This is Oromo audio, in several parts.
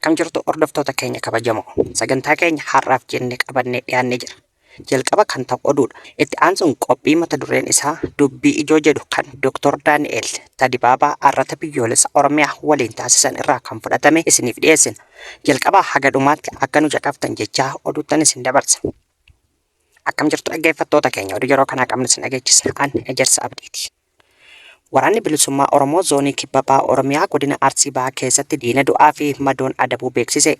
Akkam jirtu hordoftoota keenya kabajamoo. Sagantaa keenya har'aaf jennee qabannee dhiyaannee jira. Jalqaba kan ta'u oduudha. Itti aansuun qophii mata dureen isaa dubbii ijoo jedhu kan Dr. Daani'el Tadibaabaa Arrata Biyyoolessa Oromiyaa waliin taasisan irraa kan fudhatame isiniif dhiyeessina. Jalqabaa haga dhumaatti akka nu caqaftan jechaa oduuttan isin dabarsa. Akkam jirtu dhaggeeffattoota keenya oduu yeroo kanaa qabnu isin dhageechisa. Ani Ejersa Abdiiti. Waraanni bilisummaa Oromoo zoonii kibba bahaa Oromiyaa godina Arsii bahaa keessatti diina du'aa fi madoon adabuu beeksise.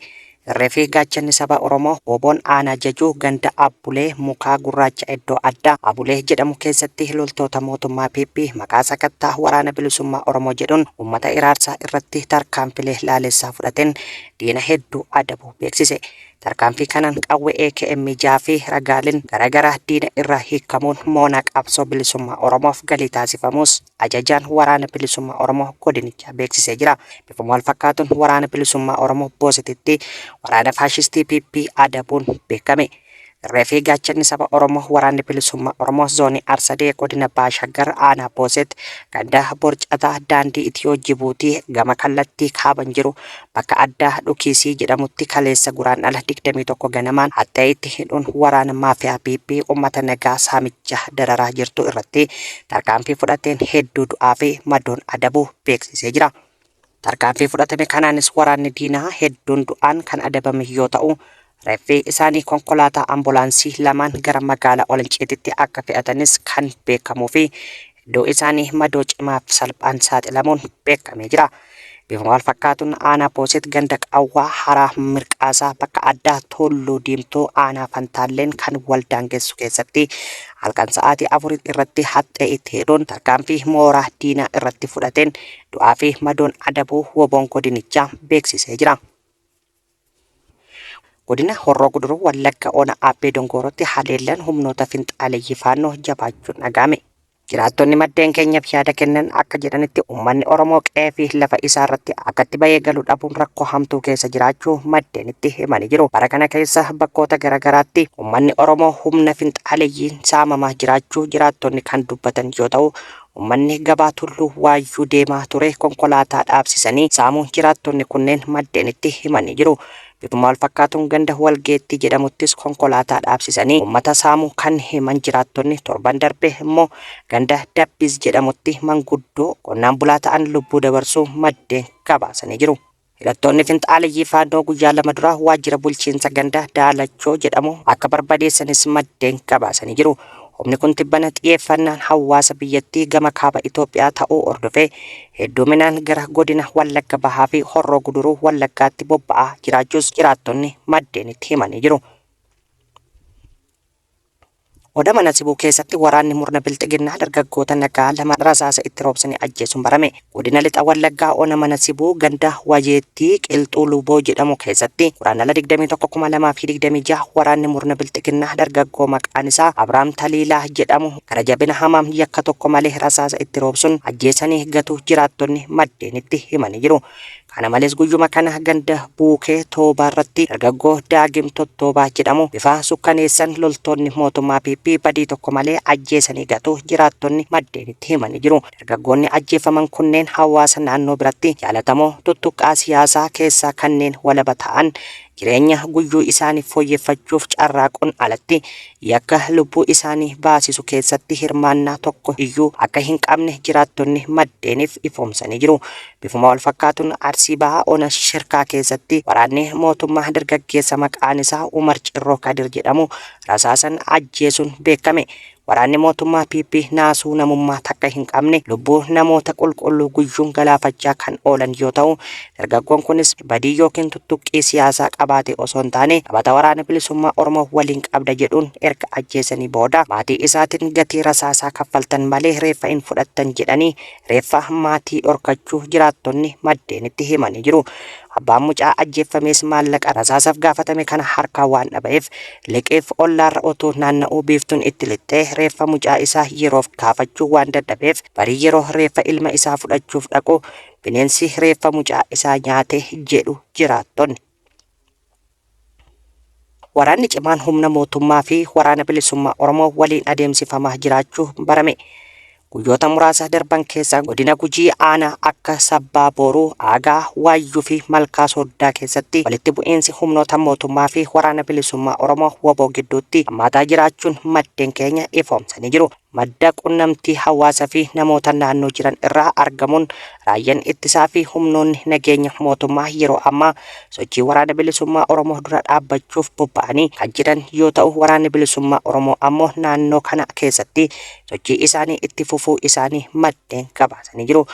Reefii gaachanni saba Oromoo Booboon Aanaa Jajuu ganda Abbulee mukaa gurraacha iddoo addaa Abulee jedhamu keessatti loltoota mootummaa PP maqaa sakattaa waraana bilisummaa Oromoo jedhuun uummata iraarsaa irratti tarkaanfilee laalessaa fudhateen diina hedduu adabuu beeksise. Tarkaanfii kanaan qawwee AKM fi ragaaleen garaagaraa diina irraa hiikamuun moona qabsoo bilisummaa Oromoof galii taasifamus ajajaan waraana bilisummaa Oromoo godinichaa beeksisee jira. Bifuma wal fakkaatuun waraana bilisummaa Oromoo Boosetitti waraana faashistii PP adabuun beekame. Reefii gaachanni saba Oromoo waraanni bilisummaa Oromoo zoonii Arsadee godina Baashaggar Aanaa Booset ganda Borcataa daandii Itiyoo Jibuutii gama kallattii kaaban jiru bakka addaa Dhukiisii jedhamutti kaleessa guraandhala 21 ganamaan haxa'itti hidhuun waraana maafiyaa PP uummata nagaa saamicha dararaa jirtu irratti tarkaanfii fudhateen hedduu du'aa fi madoon adabuu beeksisee jira. Tarkaanfii fudhatame kanaanis waraanni diinaa hedduun du'aan kan adabame yoo ta'u reeffi isaanii konkolaataa ambulaansii lamaan gara magaalaa Olanciititti akka fe'atanis kan beekamuu fi iddoo isaanii madoo cimaaf salphaan saaxilamuun beekamee jira. Bifuma wal fakkaatuun Aanaa Booset ganda Qawwaa Haraa Mirqaasaa bakka addaa Tulluu Diimtuu Aanaa Fantaalleen kan wal daangessu keessatti halkan sa'aatii 4 irratti haxxee itti hidhuun tarkaanfii mooraa diinaa irratti fudhateen du'aa fi madoon adabuu woboon godinichaa beeksisee jira. Godina Horroo Guduruu Wallagga Ona Aabbee Dongoorotti haleellaan humnoota finxaaleeyyii faannoo jabaachuun dhaga'ame. Jiraattonni maddeen keenyaaf yaada kennan akka jedhanitti uummanni Oromoo qe'ee fi lafa isaa irratti akkatti bahee galuu dhabuun rakkoo hamtuu keessa jiraachuu maddeenitti himanii jiru. Bara kana keessa bakkoota garaagaraatti uummanni Oromoo humna finxaaleeyyiin saamamaa jiraachuu jiraattonni kan dubbatan yoo ta'u, uummanni gabaa Tulluu Waayyuu deemaa ture konkolaataa dhaabsisanii saamuun jiraattonni kunneen maddeenitti himanii jiru. Bifuma wal fakkaatuun ganda Walgeettii jedhamuttis konkolaataa dhaabsisanii uummata saamuu kan himan jiraattonni torban darbe immoo ganda Dabbis jedhamutti manguddoo qonnaan bulaa ta'an lubbuu dabarsuu maddeen gabaasanii jiru. Hidhattoonni finxaaleeyyii faannoo guyyaa 2 dura waajjira bulchiinsa ganda Daalachoo jedhamu akka barbadeessanis maddeen gabaasanii jiru. Humni kun tibbana xiyyeeffannaan hawaasa biyyattii gama kaaba Itoophiyaa ta'uu hordofee hedduminaan gara godina Wallagga Bahaa fi Horroo Guduruu Wallaggaatti bobba'aa jiraachuus jiraattonni maddeenitti himanii jiru. Oda mana sibuu keessatti waraanni murna bilxiginnaa dargaggoota nagaa lama rasaasa itti roobsanii ajjeesuun barame. Godina lixa Wallaggaa Ona mana sibuu ganda Wajeettii Qilxuu Luboo jedhamu keessatti guraandhala 21/2026 waraanni murna bilxiginnaa dargaggoo maqaan isaa Abrahaam Taliilaa jedhamu gara jabina hamaam yakka tokko malee rasaasa itti roobsuun ajjeesanii gatuu jiraattonni maddeenitti himanii jiru. Kana malees guyyuma kana ganda Buukee Toobaa irratti dargaggoo Daagim Tottoobaa jedhamu bifa sukkaneessan loltoonni mootummaa PP badii tokko malee ajjeesanii gatuu jiraattonni maddeenitti himanii jiru. Dargaggoonni ajjeefaman kunneen hawaasa naannoo biratti jaalatamoo tuttuqqaa siyaasaa keessaa kanneen walaba ta'an jireenya guyyuu isaanii fooyyeffachuuf carraaquun alatti yakka lubbuu isaanii baasisu keessatti hirmaannaa tokko iyyuu akka hin qabne jiraattonni maddeeniif ifoomsanii jiru. Bifuma wal fakkaatuun Arsii Bahaa Ona Shirkaa keessatti waraanni mootummaa dargaggeessa maqaan isaa Umar Cirroo Kadir jedhamu rasaasan ajjeesuun beekame. Waraanni mootummaa PP naasuu namummaa takka hin qabne lubbuu namoota qulqulluu guyyuun galaafachaa kan oolan yoo ta'u, dargaggoon kunis badii yookiin tuttuqqii siyaasaa qabaate osoo hin taane taphata waraana bilisummaa Oromoo waliin qabda jedhuun erga ajjeesanii booda maatii isaatiin gatii rasaasaa kaffaltan malee reeffa hin fudhattan jedhanii reeffa maatii dhorkachuu jiraattonni maddeenitti himanii jiru. Abbaan mucaa ajjeeffamees maallaqa rasaasaaf gaafatame kana harkaa waan dhabeef liqeef ollaarra otoo naanna'uu biiftuun itti lixxee reeffa mucaa isaa yeroof gaafachuu waan dadhabeef barii yeroo reeffa ilma isaa fudhachuuf dhaqu bineensi reeffa mucaa isaa nyaate jedhu jiraattonni. Waraanni cimaan humna mootummaa fi waraana bilisummaa Oromoo waliin adeemsifamaa jiraachuu barame. guyyoota muraasa darban keessa godina Gujii aanaa akka Sabbaa Booruu, Aagaa, Waayyuu fi Malkaa Sooddaa keessatti walitti bu'iinsi humnoota mootummaa fi waraana bilisummaa Oromoo WBO gidduutti hammaataa jiraachuun maddeen keenya ifoomsanii jiru. Madda qunnamtii hawaasaa fi namoota naannoo jiran irraa argamuun raayyaan ittisaa fi humnoonni nageenya mootummaa yeroo ammaa sochii waraana bilisummaa Oromoo dura dhaabbachuuf bobba'anii kan jiran yoo ta'u, waraanni bilisummaa Oromoo ammoo naannoo kana keessatti sochii isaanii itti fufuu isaanii maddeen gabaasanii jiru.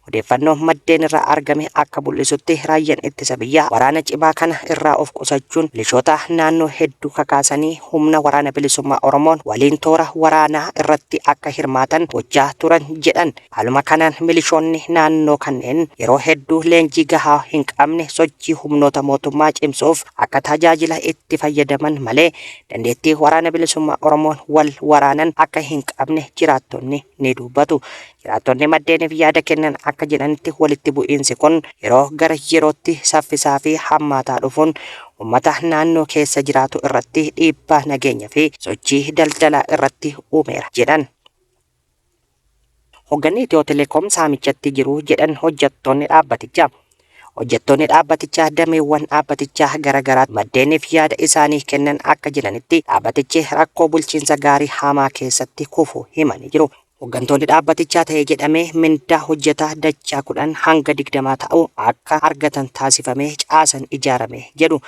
Odeeffannoo maddeen irraa argame akka mul'isutti raayyaan ittisa biyyaa waraana cimaa kana irraa of qusachuun milishoota naannoo hedduu kakaasanii humna waraana bilisummaa Oromoon waliin toora waraanaa irratti akka hirmaatan gochaa turan jedhan. Haaluma kanaan milishoonni naannoo kanneen yeroo hedduu leenjii gahaa hin qabne sochii humnoota mootummaa cimsuuf akka tajaajila itti fayyadaman malee dandeettii waraana bilisummaa Oromoon wal waraanan akka hin qabne jiraattonni ni dubbatu. Jiraattonni maddeeniif yaada kennan akka jedhanitti walitti bu'iinsi kun yeroo gara yerootti saffisaa fi hammaataa dhufuun uummata naannoo keessa jiraatu irratti dhiibbaa nageenya fi sochii daldalaa irratti uumeera jedhan. Hoogganni Itiyoo Telekoom saamichatti jiru jedhan hojjettoonni dhaabbatichaa. Hojjettoonni dhaabbatichaa dameewwan dhaabbatichaa garaagaraa maddeeniif yaada isaanii kennan akka jedhanitti dhaabbatichi rakkoo bulchiinsa gaarii hamaa keessatti kufuu himanii jiru. Hooggantoonni dhaabbatichaa ta'ee jedhamee mindaa hojjetaa dachaa 10 hanga 20 ta'u akka argatan taasifamee caasaan ijaarame jedhu.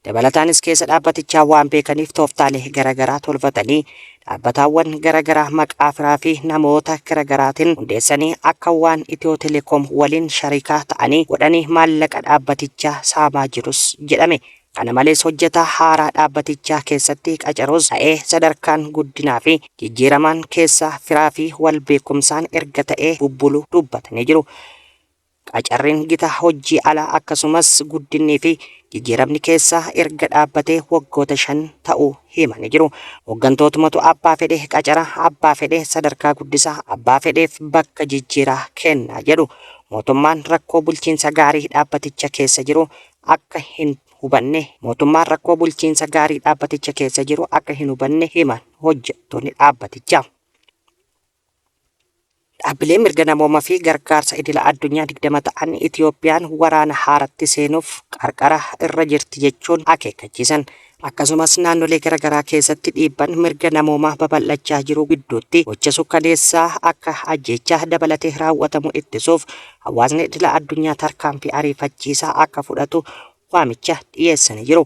Dabalataanis keessa dhaabbatichaa waan beekaniif tooftaalee garaagaraa tolfatanii dhaabbataawwan garaagaraa maqaa firaa fi namoota garaagaraatiin hundeessanii akka waan Itiyoo Telekoom waliin shariikaa ta'anii godhanii maallaqa dhaabbatichaa saamaa jirus jedhame. Kana malees hojjetaa haaraa dhaabbatichaa keessatti qacaruus ta'ee sadarkaan guddinaa fi jijjiiramaan keessa firaa fi wal beekumsaan erga ta'ee bubbulu dubbatanii jiru. Qacarriin gita hojii alaa akkasumas guddinnii fi jijjiiramni keessa erga dhaabbatee waggoota 5 ta'uu himanii jiru. Hooggantootatu abbaa fedhee qacara, abbaa fedhee sadarkaa guddisaa, abbaa fedheef bakka jijjiiraa kenna jedhu. Mootummaan rakkoo bulchiinsa gaarii dhaabbaticha keessa jiru akka hin hubanne mootummaan rakkoo bulchiinsa gaarii dhaabbaticha keessa jiru akka hin hubanne himan hojjettoonni dhaabbatichaa. Dhaabbileen mirga namoomaa fi gargaarsa idila addunyaa 20 ta'an Itiyoophiyaan waraana haaratti seenuuf qarqara irra jirti jechuun akeekkachiisan. Akkasumas naannolee garaagaraa keessatti dhiibban mirga namoomaa babal'achaa jiru gidduutti gocha sukkaneessaa akka ajjeechaa dabalatee raawwatamu ittisuuf hawaasni idila addunyaa tarkaanfii ariifachiisaa akka fudhatu waamicha dhiyeessanii jiru.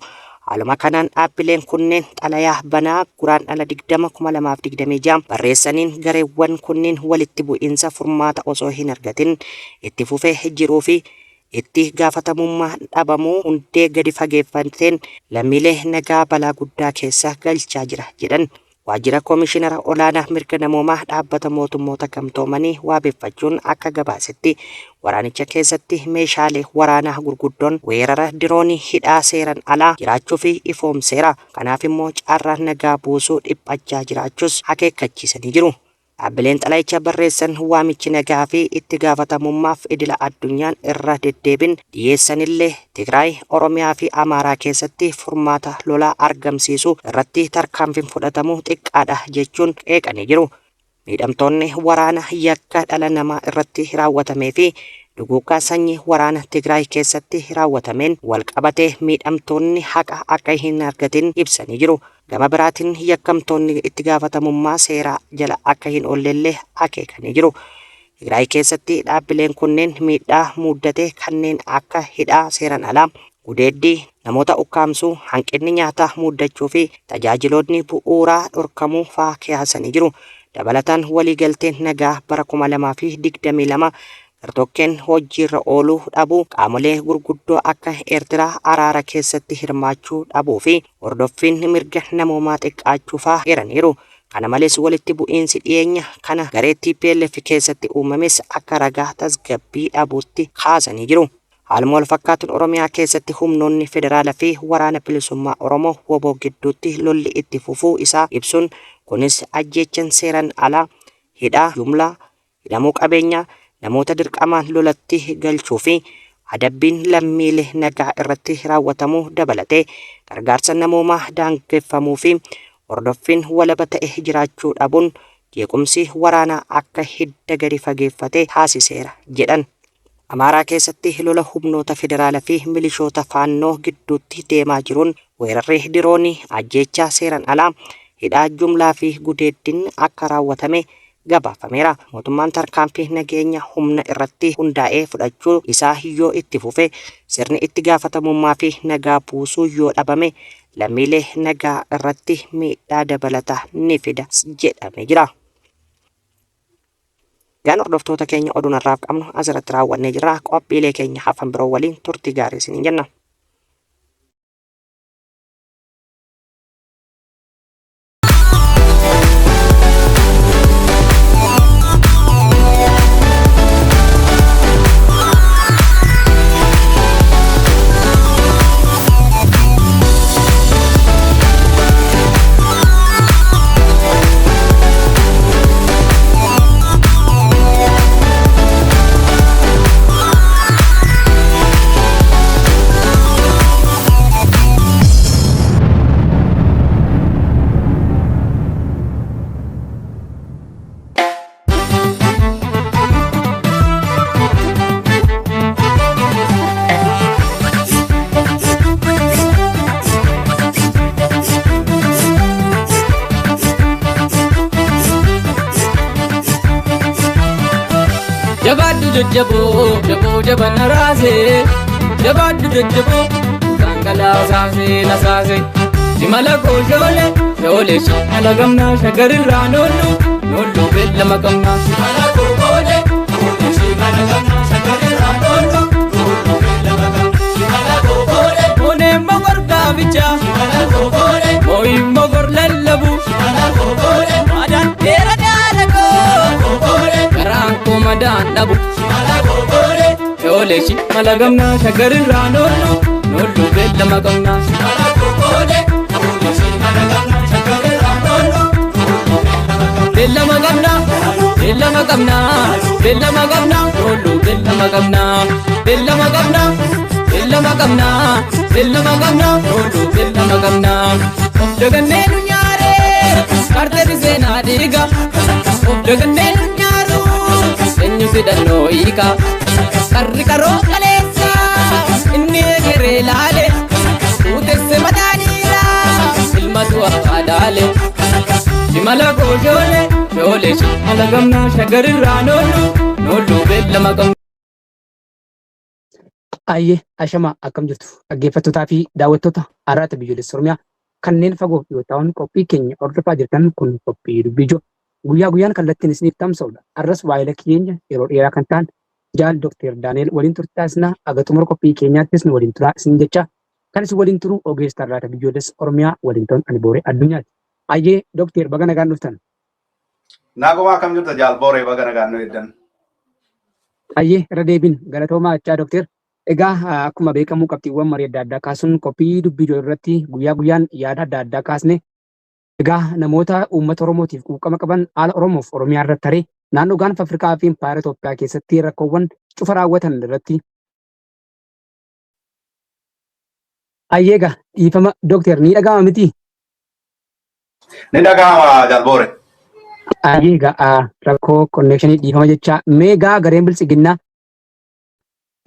Haaluma kanaan dhaabbileen kunneen xalayaa banaa Guraandhala 20,2026 barreessaniin gareewwan kunneen walitti bu'iinsa furmaata osoo hin argatin itti fufee jiruu fi itti gaafatamummaa dhabamuu hundee gadi fageeffateen lammiilee nagaa balaa guddaa keessa galchaa jira jedhan. Waajjira Koomishinara Olaanaa Mirga Namoomaa dhaabbata mootummoota gamtoomanii waabeeffachuun akka gabaasetti waraanicha keessatti meeshaalee waraanaa gurguddoon weerara diroonii hidhaa seeran alaa jiraachuu fi ifoomseera. Kanaaf immoo carraan nagaa buusuu dhiphachaa jiraachuus akeekkachiisanii jiru. Dhaabbileen xalayicha barreessan waamichi nagaa fi itti gaafatamummaaf idila addunyaan irra deddeebin dhiyeessanillee Tigraay, Oromiyaa fi Amaaraa keessatti furmaata lolaa argamsiisuu irratti tarkaanfiin fudhatamu xiqqaadha jechuun qeeqanii jiru. Miidhamtoonni waraana yakka dhala namaa irratti raawwatamee fi duguuggaa sanyii waraana Tigraay keessatti raawwatameen walqabatee miidhamtoonni haqa akka hin argatin ibsanii jiru. Gama biraatiin yakkamtoonni itti gaafatamummaa seeraa jala akka hin oollellee akeekanii jiru. Tigraay keessatti dhaabbileen kunneen miidhaa muddate kanneen akka hidhaa seeran alaa, gudeeddii, namoota ukkaamsuu, hanqinni nyaataa muddachuu fi tajaajiloonni bu'uuraa dhorkamuu fa'aa kaasanii jiru. Dabalataan waliigalteen nagaa bara 2022 gartokkeen hojiirra ooluu dhabuu, qaamolee gurguddoo akka Eertiraa araara keessatti hirmaachuu dhabuu fi hordoffiin mirga namoomaa xiqqaachuu fa'aa eeraniiru. Kana malees walitti bu'iinsi dhiyeenya kana garee TPLF keessatti uumames akka ragaa tasgabbii dhabuutti kaasanii jiru. Haaluma wal fakkaatuun Oromiyaa keessatti humnoonni federaalaa fi waraana bilisummaa Oromoo WBO gidduutti lolli itti fufuu isaa ibsuun kunis ajjeechan seeran alaa, hidhaa jumlaa, hidhamuu qabeenyaa, namoota dirqamaan lolatti galchuu fi adabbiin lammiilee nagaa irratti raawwatamuu dabalatee gargaarsa namoomaa daangeffamuu fi hordoffiin walaba ta'e jiraachuu dhabuun jeequmsi waraanaa akka hidda gadi fageeffatee taasiseera jedhan. Amaaraa keessatti lola humnoota federaalaa fi milishoota faannoo gidduutti deemaa jiruun weerarri diroonii, ajjeechaa seeran alaa, hidhaa jumlaa fi gudeeddin akka raawwatame gabaafameera. Mootummaan tarkaanfii nageenya humna irratti hundaa'ee fudhachuu isaa yoo itti fufe sirni itti gaafatamummaa fi nagaa buusuu yoo dhabame lammiilee nagaa irratti miidhaa dabalataa ni fida jedhamee jira. Gaan hordoftoota keenya oduu narraaf qabnu asirratti raawwannee jirra. Qophiilee keenya hafan biroo waliin turtii gaarii isiniin jenna. Jaboo jabana raase jabaaddu jajjaboo kangalaa saase na saase simala koo shoolee simala gamnaa shagarirraa noollu beellama qabnaa simala koo shoolee simala gamnaa shagarirraa noollu beellama qabnaa simala koo shoolee moonee mogor gaabichaa simala koo shoolee mooyii mogor lallabu simala koo shoolee maadaan dheera dhaala koo shoolee karaan koo madaan dhabu. Shoolee simala gamnaa shagarirraa noollu beellama qabnaa simala kookoodee simala gamnaa shagarirraa noollu beellama qabnaa beellama qabnaa beellama qabnaa noollu beellama qabnaa beellama qabnaa beellama qabnaa beellama qabnaa noollu beellama qabnaa of dagannee nu nyaaree kaartee seenaa dhiiga of dagannee nu nyaaru eenyu fidannoo hiika. Karri karoo kaleessa inni egeree laale utesse mataaniira ilmatu akka daale simala koo shoolee simala gamnaa shagarirraa noollu beellama qabnaa. Ayyee ashama akkam jirtu dhaggeeffattootaa fi daawwattoota Arraata Biyyoolessa Oromiyaa kanneen fagoo fi dhiyoo qophii keenya hordofaa jirtan kun qophii dubbii ijoo guyyaa guyyaan kallattiin isiniif tamsa'udha. Arras waa'ila keenya yeroo dheeraa kan ta'an Jaal Dr. Daani'el waliin turtaasna aga xumura qophii keenyaattis nu waliin turaa isin jecha kan isin waliin turu ogeessa Arraata Biyyoolessa Oromiyaa waliin ta'uun ani Booree Addunyaati. Ayyee Dr. baga nagaan dhuftan. Nagumaa akkam jirta Jaal Booree baga nagaan nu eeddan. Ayyee irra deebiin galatoomaa jechaa Dr. Egaa akkuma beekamu qabxiiwwan marii adda addaa kaasuun qophii dubbii ijoo irratti guyyaa guyyaan yaada adda addaa kaasne egaa namoota uummata Oromootiif quuqama qaban haala Oromoof Oromiyaa irratti taree naannoo gaanfa Afrikaa fi Impaayera Itoophiyaa keessatti rakkoowwan cufa raawwatan irratti. Ayyeega dhiifama Dookter ni dhaga'ama miti? Ni dhaga'ama Jaal Booree. Ayyeega rakkoo konnekshinii dhiifama jecha meegaa gareen bilchiginnaa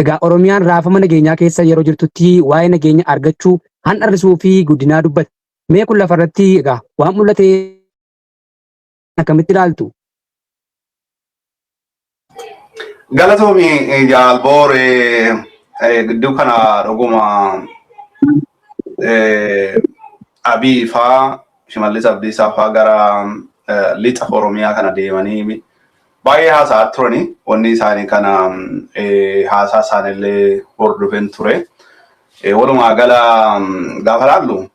egaa Oromiyaan raafama nageenyaa keessa yeroo jirtutti waa'ee nageenya argachuu handharrisuu fi guddinaa dubbata. Mee kun lafarratti egaa waan mul'ate akkamitti ilaaltu? Galatoomi Jaal Booree gidduu kana dhuguma Abiy faa Shimallis Abdiisaa faa gara lixa Oromiyaa kana deemanii baay'ee haasaa turani. Wanni isaanii kana haasaa isaanillee hordofeen ture. Walumaa gala gaafa laallu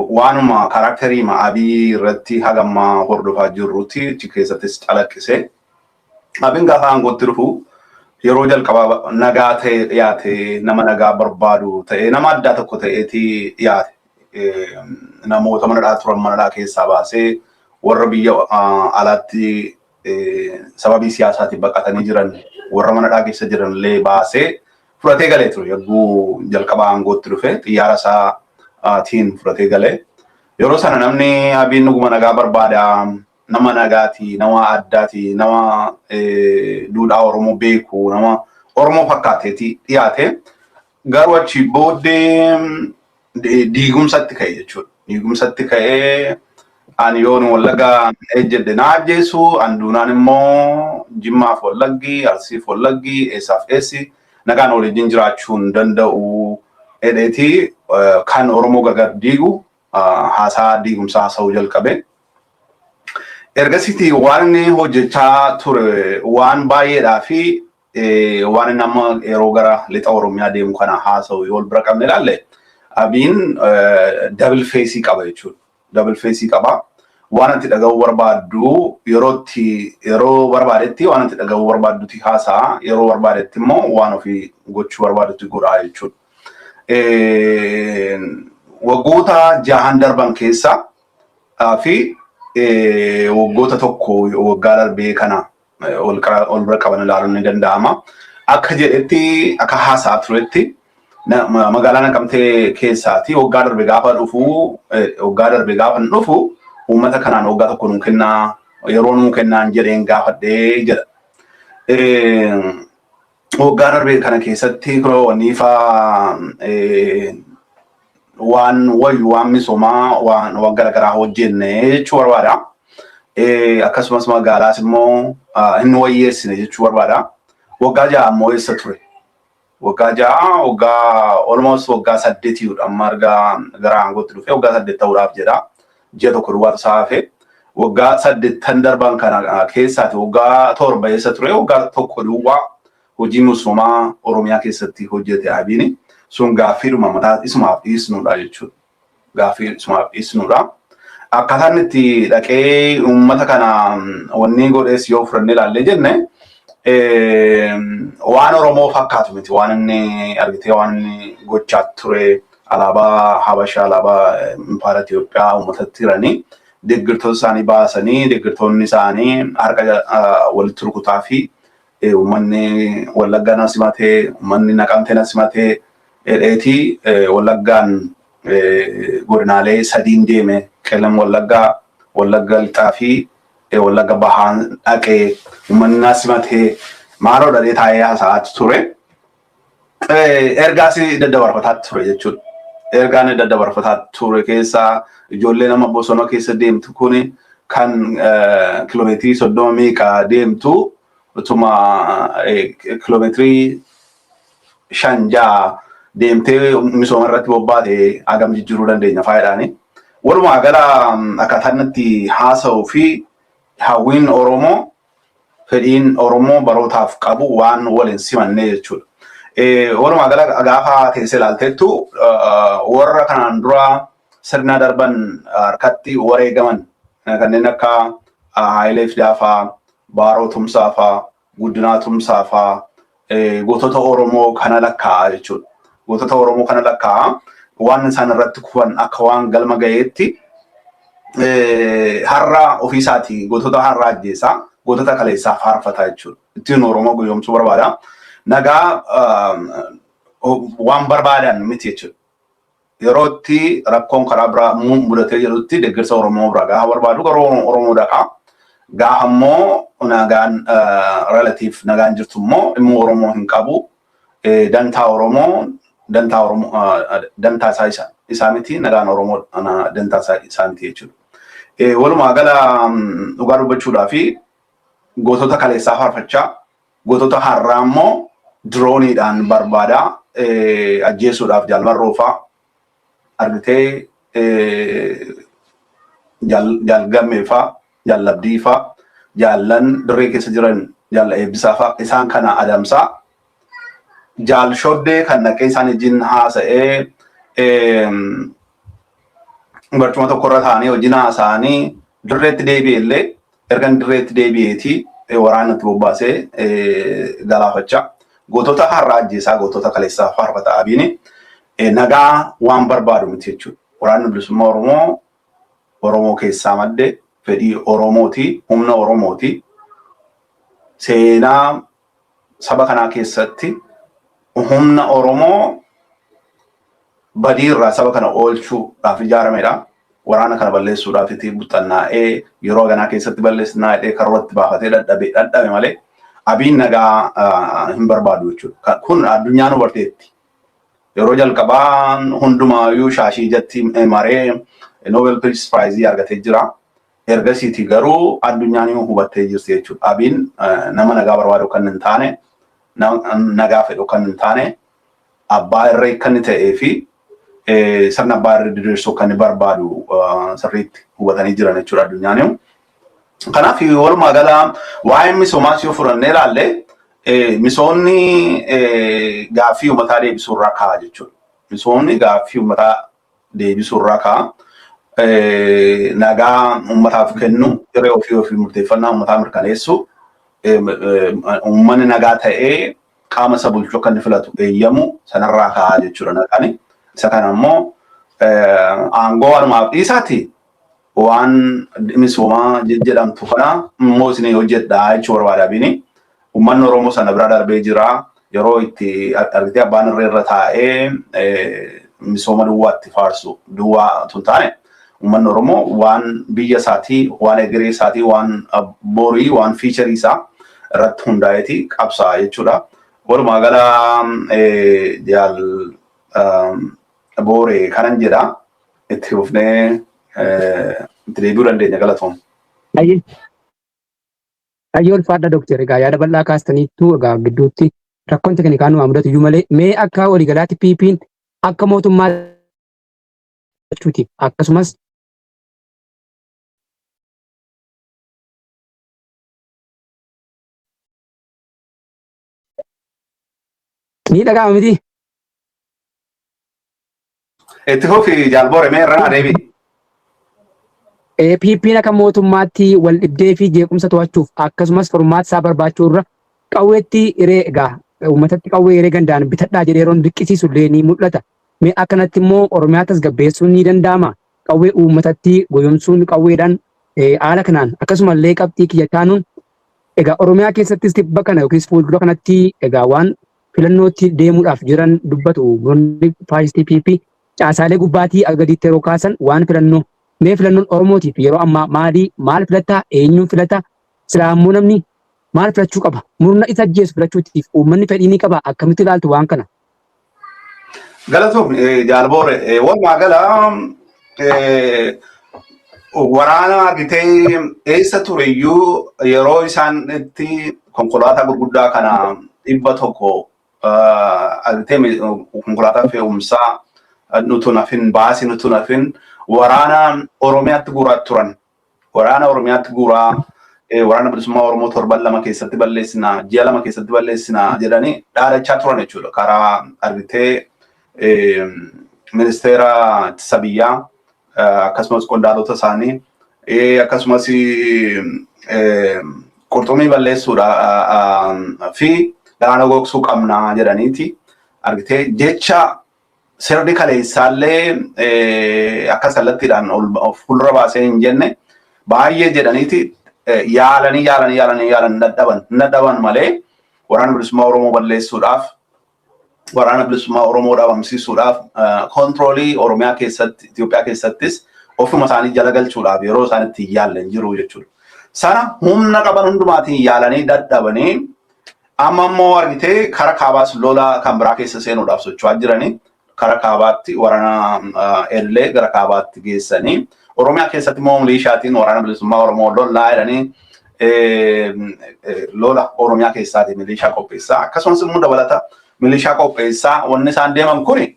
waanuma karakterii Abiy irratti hagamma hordofaa jirrutti achi keessattis calaqqise. Abin gaafa aangootti dhufu yeroo jalqabaa nagaa ta'e dhiyaate nama nagaa barbaadu ta'e nama addaa tokko ta'eeti dhiyaate. Namoota manadhaa turan manadhaa keessaa baasee warra biyya alaatti sababii siyaasaatiin baqatanii jiran warra manadhaa keessa jiran illee baasee fudhatee galee ture. Yogguu jalqabaa aangootti dhufe xiyyaara isaatiin fudhatee galee. Yeroo sana namni Abiy nuguma nagaa barbaada nama nagaati, nama addaati, nama duudhaa Oromoo beeku, nama Oromoo fakkaateeti dhiyaate. Garuu achi booddee diigumsatti ka'e jechuudha. Diigumsatti ka'ee ani yoon Wallaggaa ejjedde na ajjeesu, anduunaan immoo Jimmaaf Wallaggi, Arsiif Wallaggi, eessaaf eessi nagaan waliin jiraachuu hin danda'u edheeti kan Oromoo gargar diigu haasaa diigumsaa haasa'uu jalqabe. Ergasiti waan inni hojjechaa ture waan baay'eedhaa fi waan nama yeroo gara lixa Oromiyaa deemu kana haasa'u yoo bira qabne ilaalle Abiin double face qaba jechuudha. Double face qaba. Waan ati dhaga'uu barbaaddu yeroo barbaadetti waan ati dhaga'uu barbaadduti haasa'a, yeroo barbaadetti immoo waan ofii gochuu barbaadutti godhaa jechuudha. Waggoota 6 darban keessa fi waggoota tokko waggaa darbee kana ol bira qaban ilaaluun ni danda'ama. Akka jedhetti akka haasaa turetti magaalaa Naqamtee keessaati waggaa darbee gaafa dhufu uummata kanaan waggaa tokko nuu kennaa yeroo nuu kennaan jedheen gaafadhee jedha. Waggaa darbee kana keessatti niifaa waan misoomaa waan garaagaraa hojjenne jechuu barbaada. Akkasumas magaalaas immoo inni wayyeessine jechuu barbaada. Waggaa 6 ammoo eessa ture? Waggaa 6 almost waggaa 8 amma argaa gara aangootti dhufe waggaa 8 ta'uudhaaf jedha. Ji'a tokko duwwaatu saafe. Waggaa 8 darban kana keessaati waggaa 7 eessa ture? Waggaa tokko duwwaa hojii misoomaa Oromiyaa keessatti hojjete Abiin. Sun gaaffiidhuma mataa isumaaf dhiisnuudha jechuudha. Gaaffii isumaaf dhiisnuudha. Akkaataan itti dhaqee uummata kana wanni godhees yoo fudhannee ilaallee jenne waan Oromoo fakkaatu miti waan inni argitee waan inni gochaa ture alaabaa Habashaa alaabaa Impaara Itoophiyaa uummatatti hiranii deeggartoota isaanii baasanii deeggartoonni isaanii harka walitti rukutaa fi uummanni Wallaggaa na simatee uummanni Naqamtee na simatee dheetii Wallaggaan godinaalee 3 deeme Qeellam Wallaggaa, Wallagga Lixaa fi Wallagga Bahaan dhaqee uummanni na simatee maaloo dhadhee taa'ee haasa'aa ture. Ergaas daddabarfataa ture jechuudha. Ergaan daddabarfataa ture keessaa ijoollee nama bosona keessa deemtu kun kan kiiloomeetirii 30 meeqa deemtu utuma kiiloomeetirii 5-6 deemtee misooma irratti bobbaate hagam jijjiiruu dandeenya faayidaani. Walumaa gala akkaataan itti haasa'uu fi hawwiin Oromoo fedhiin Oromoo barootaaf qabu waan waliin simannee jechuudha. Walumaa gala gaafa teessee ilaalteettu warra kanaan dura sirna darban harkatti wareegaman kanneen akka Hayilee Fidaafaa, Baaroo Tumsaafaa, Guddinaa Tumsaafaa gootota Oromoo kana lakkaa'a jechuudha. Gootota Oromoo kana lakkaa'a waan isaan irratti kufan akka waan galma gaheetti har'a ofiisaati gootota har'a ajjeesaa gootota kaleessaa faarfataa jechuudha. Ittiin Oromoo guyyoomsuu barbaada. Nagaa waan barbaadan miti jechuudha. Yeroo itti rakkoon karaa biraa mudatee jedhutti deeggarsa Oromoo biraa gaafa barbaadu garuu Oromoo dhaqaa. Gaafa immoo nagaan relatiif nagaan jirtu immoo immoo Oromoo hin qabu. Dantaa Oromoo dantaa isaa miti nagaan Oromoo dantaa isaa miti jechuudha. Walumaa gala dhugaa dubbachuudhaa fi gootota kaleessaa faarfachaa gootota har'aa immoo dirooniidhaan barbaadaa ajjeesuudhaaf jaalmarroofaa argitee jaalgammeefaa jaallabdiifaa jaallan dirree keessa jiran jaalla eebbisaafaa isaan kana adamsaa jaal shoddee kan naqee isaan wajjin haasa'ee barcuma tokkorra taa'anii wajjin haasa'anii dirreetti deebi'ellee ergan dirreetti deebi'eetii waraanatti bobbaasee galaafachaa gootota har'aa ajjeesaa gootota kaleessaa faarfata Abiin nagaa waan barbaadu miti jechuudha. Waraanni bilisummaa Oromoo keessaa madde fedhii Oromooti humna Oromooti seenaa saba kanaa keessatti humna Oromoo badii irraa saba kana oolchuudhaaf ijaaramedha. waraana kana balleessuudhaaf itti buxannaa'ee yeroo ganaa keessatti balleessinaa'ee karoorratti baafatee dadhabe malee abiin nagaa hin barbaadu jechuudha. Kun addunyaan hubateetti. Yeroo jalqabaan hundumaayyuu shaashii jatti maree Nobel Peace Prize argatee jira. Ergasiiti garuu addunyaan immoo hubattee jirti jechuudha. Abiin nama nagaa barbaadu kan hin taane, nagaa fedhu kan hin taane, abbaa irree kan ta'ee fi sirna abbaa irree diriirsuu kan barbaadu sirriitti hubatanii jiran jechuudha addunyaan. Kanaaf walumaa gala waa'ee misoomaas yoo fudhannee ilaalle misoomni gaaffii uummataa deebisuurraa ka'a jechuudha. Misoomni gaaffii uummataa deebisuurraa ka'a. Nagaa uummataaf kennu, hiree ofii murteeffannaa uummataa mirkaneessu, uummanni nagaa ta'ee qaama isa bulchuu akka inni filatu eeyyamu sanarraa ka'a jechuudha naqani. Isa kana immoo aangoo walumaaf dhiisaati waan misoomaa jedhamtu kana immoo isin hojjedhaa jechuu barbaada bini. Uummanni Oromoo sana bira darbee jira. Yeroo itti argitee abbaan irra taa'ee misooma duwwaatti faarsu duwwaa tun taane uummanni Oromoo waan biyya isaatii, waan egeree isaatii, waan borii, waan fiicharii isaa irratti hundaa'eeti qabsaa jechuudha. Walumaa gala booree kanan jedha itti fufnee itti deebi'uu dandeenya galatoom. Ayyoo ulfaadha Dookter, egaa yaada bal'aa kaastaniittu egaa gidduutti rakkoon teeknikaa nu mudatu iyyuu malee mee akka waliigalaatti PP'n akka mootummaa jechuutiif akkasumas ni dhaga'ama miti? Itti fufi jaalboore mee irraa deebi. PP'n akka mootummaatti wal dhibdee fi jeequmsa to'achuuf akkasumas furmaata isaa barbaachuu irra qawweetti hiree egaa uummatatti qawwee hiree gandaan bitadhaa jedhee yeroon dirqisiisu illee ni mul'ata. Mee akkanatti immoo Oromiyaa tasgabbeessuun ni danda'ama. Qawwee uummatatti goyomsuun qawweedhaan haala kanaan akkasumallee qabxii kiyya taanuun egaa Oromiyaa keessattis tibba kana yookiis fuuldura kanatti egaa waan filannootti deemuudhaaf jiran dubbatu goonni faayistii PP caasaalee gubbaatii gadiitti yeroo kaasan waan filannoo mee filannoon Oromootiif yeroo ammaa maal filataa eenyuun filataa silaammoo namni maal filachuu qaba murna isa ajjeesu filachuutiif uummanni fedhii ni qaba akkamitti ilaaltu waan kana? Galatoom jaalboore walumaa gala waraana argitee eessa tureyyuu yeroo isaan itti konkolaataa gurguddaa kana 100 argitee konkolaataa fe'umsaa nutu nafin baasii nutu nafin waraana Oromiyaatti guuraa turan. Waraana Oromiyaatti guuraa waraana bilisummaa Oromoo 7 keessatti balleessinaa, 6 keessatti balleessinaa jedhanii dhaadachaa turan jechuudha. Karaa argitee ministeera ittisa biyyaa akkasumas qondaalota isaanii akkasumas qurxummii balleessuudha fi dhaana gogsuu qabnaa jedhaniiti argitee jecha sirni kaleessaallee akka sallattiidhaan fuuldura baasee hin jenne baay'ee jedhaniiti yaalanii dadhaban malee waraana bilisummaa Oromoo balleessuudhaaf waraana bilisummaa Oromoo dhabamsiisuudhaaf kontiroolii Oromiyaa keessatti Itoophiyaa keessattis ofuma isaanii jala galchuudhaaf yeroo isaan itti yaalan jiru jechuudha. Sana humna qaban hundumaatiin yaalanii dadhabanii amma immoo argitee kara kaabaas lola kan biraa keessa seenuudhaaf socho'aa jiranii kara kaabaatti waraana ellee gara kaabaatti geessanii Oromiyaa keessatti immoo miilishaatiin waraana bilisummaa Oromoo lollaa jedhanii lola Oromiyaa keessaati milishaa qopheessaa akkasumas immoo dabalata milishaa qopheessaa wanni isaan deeman kuni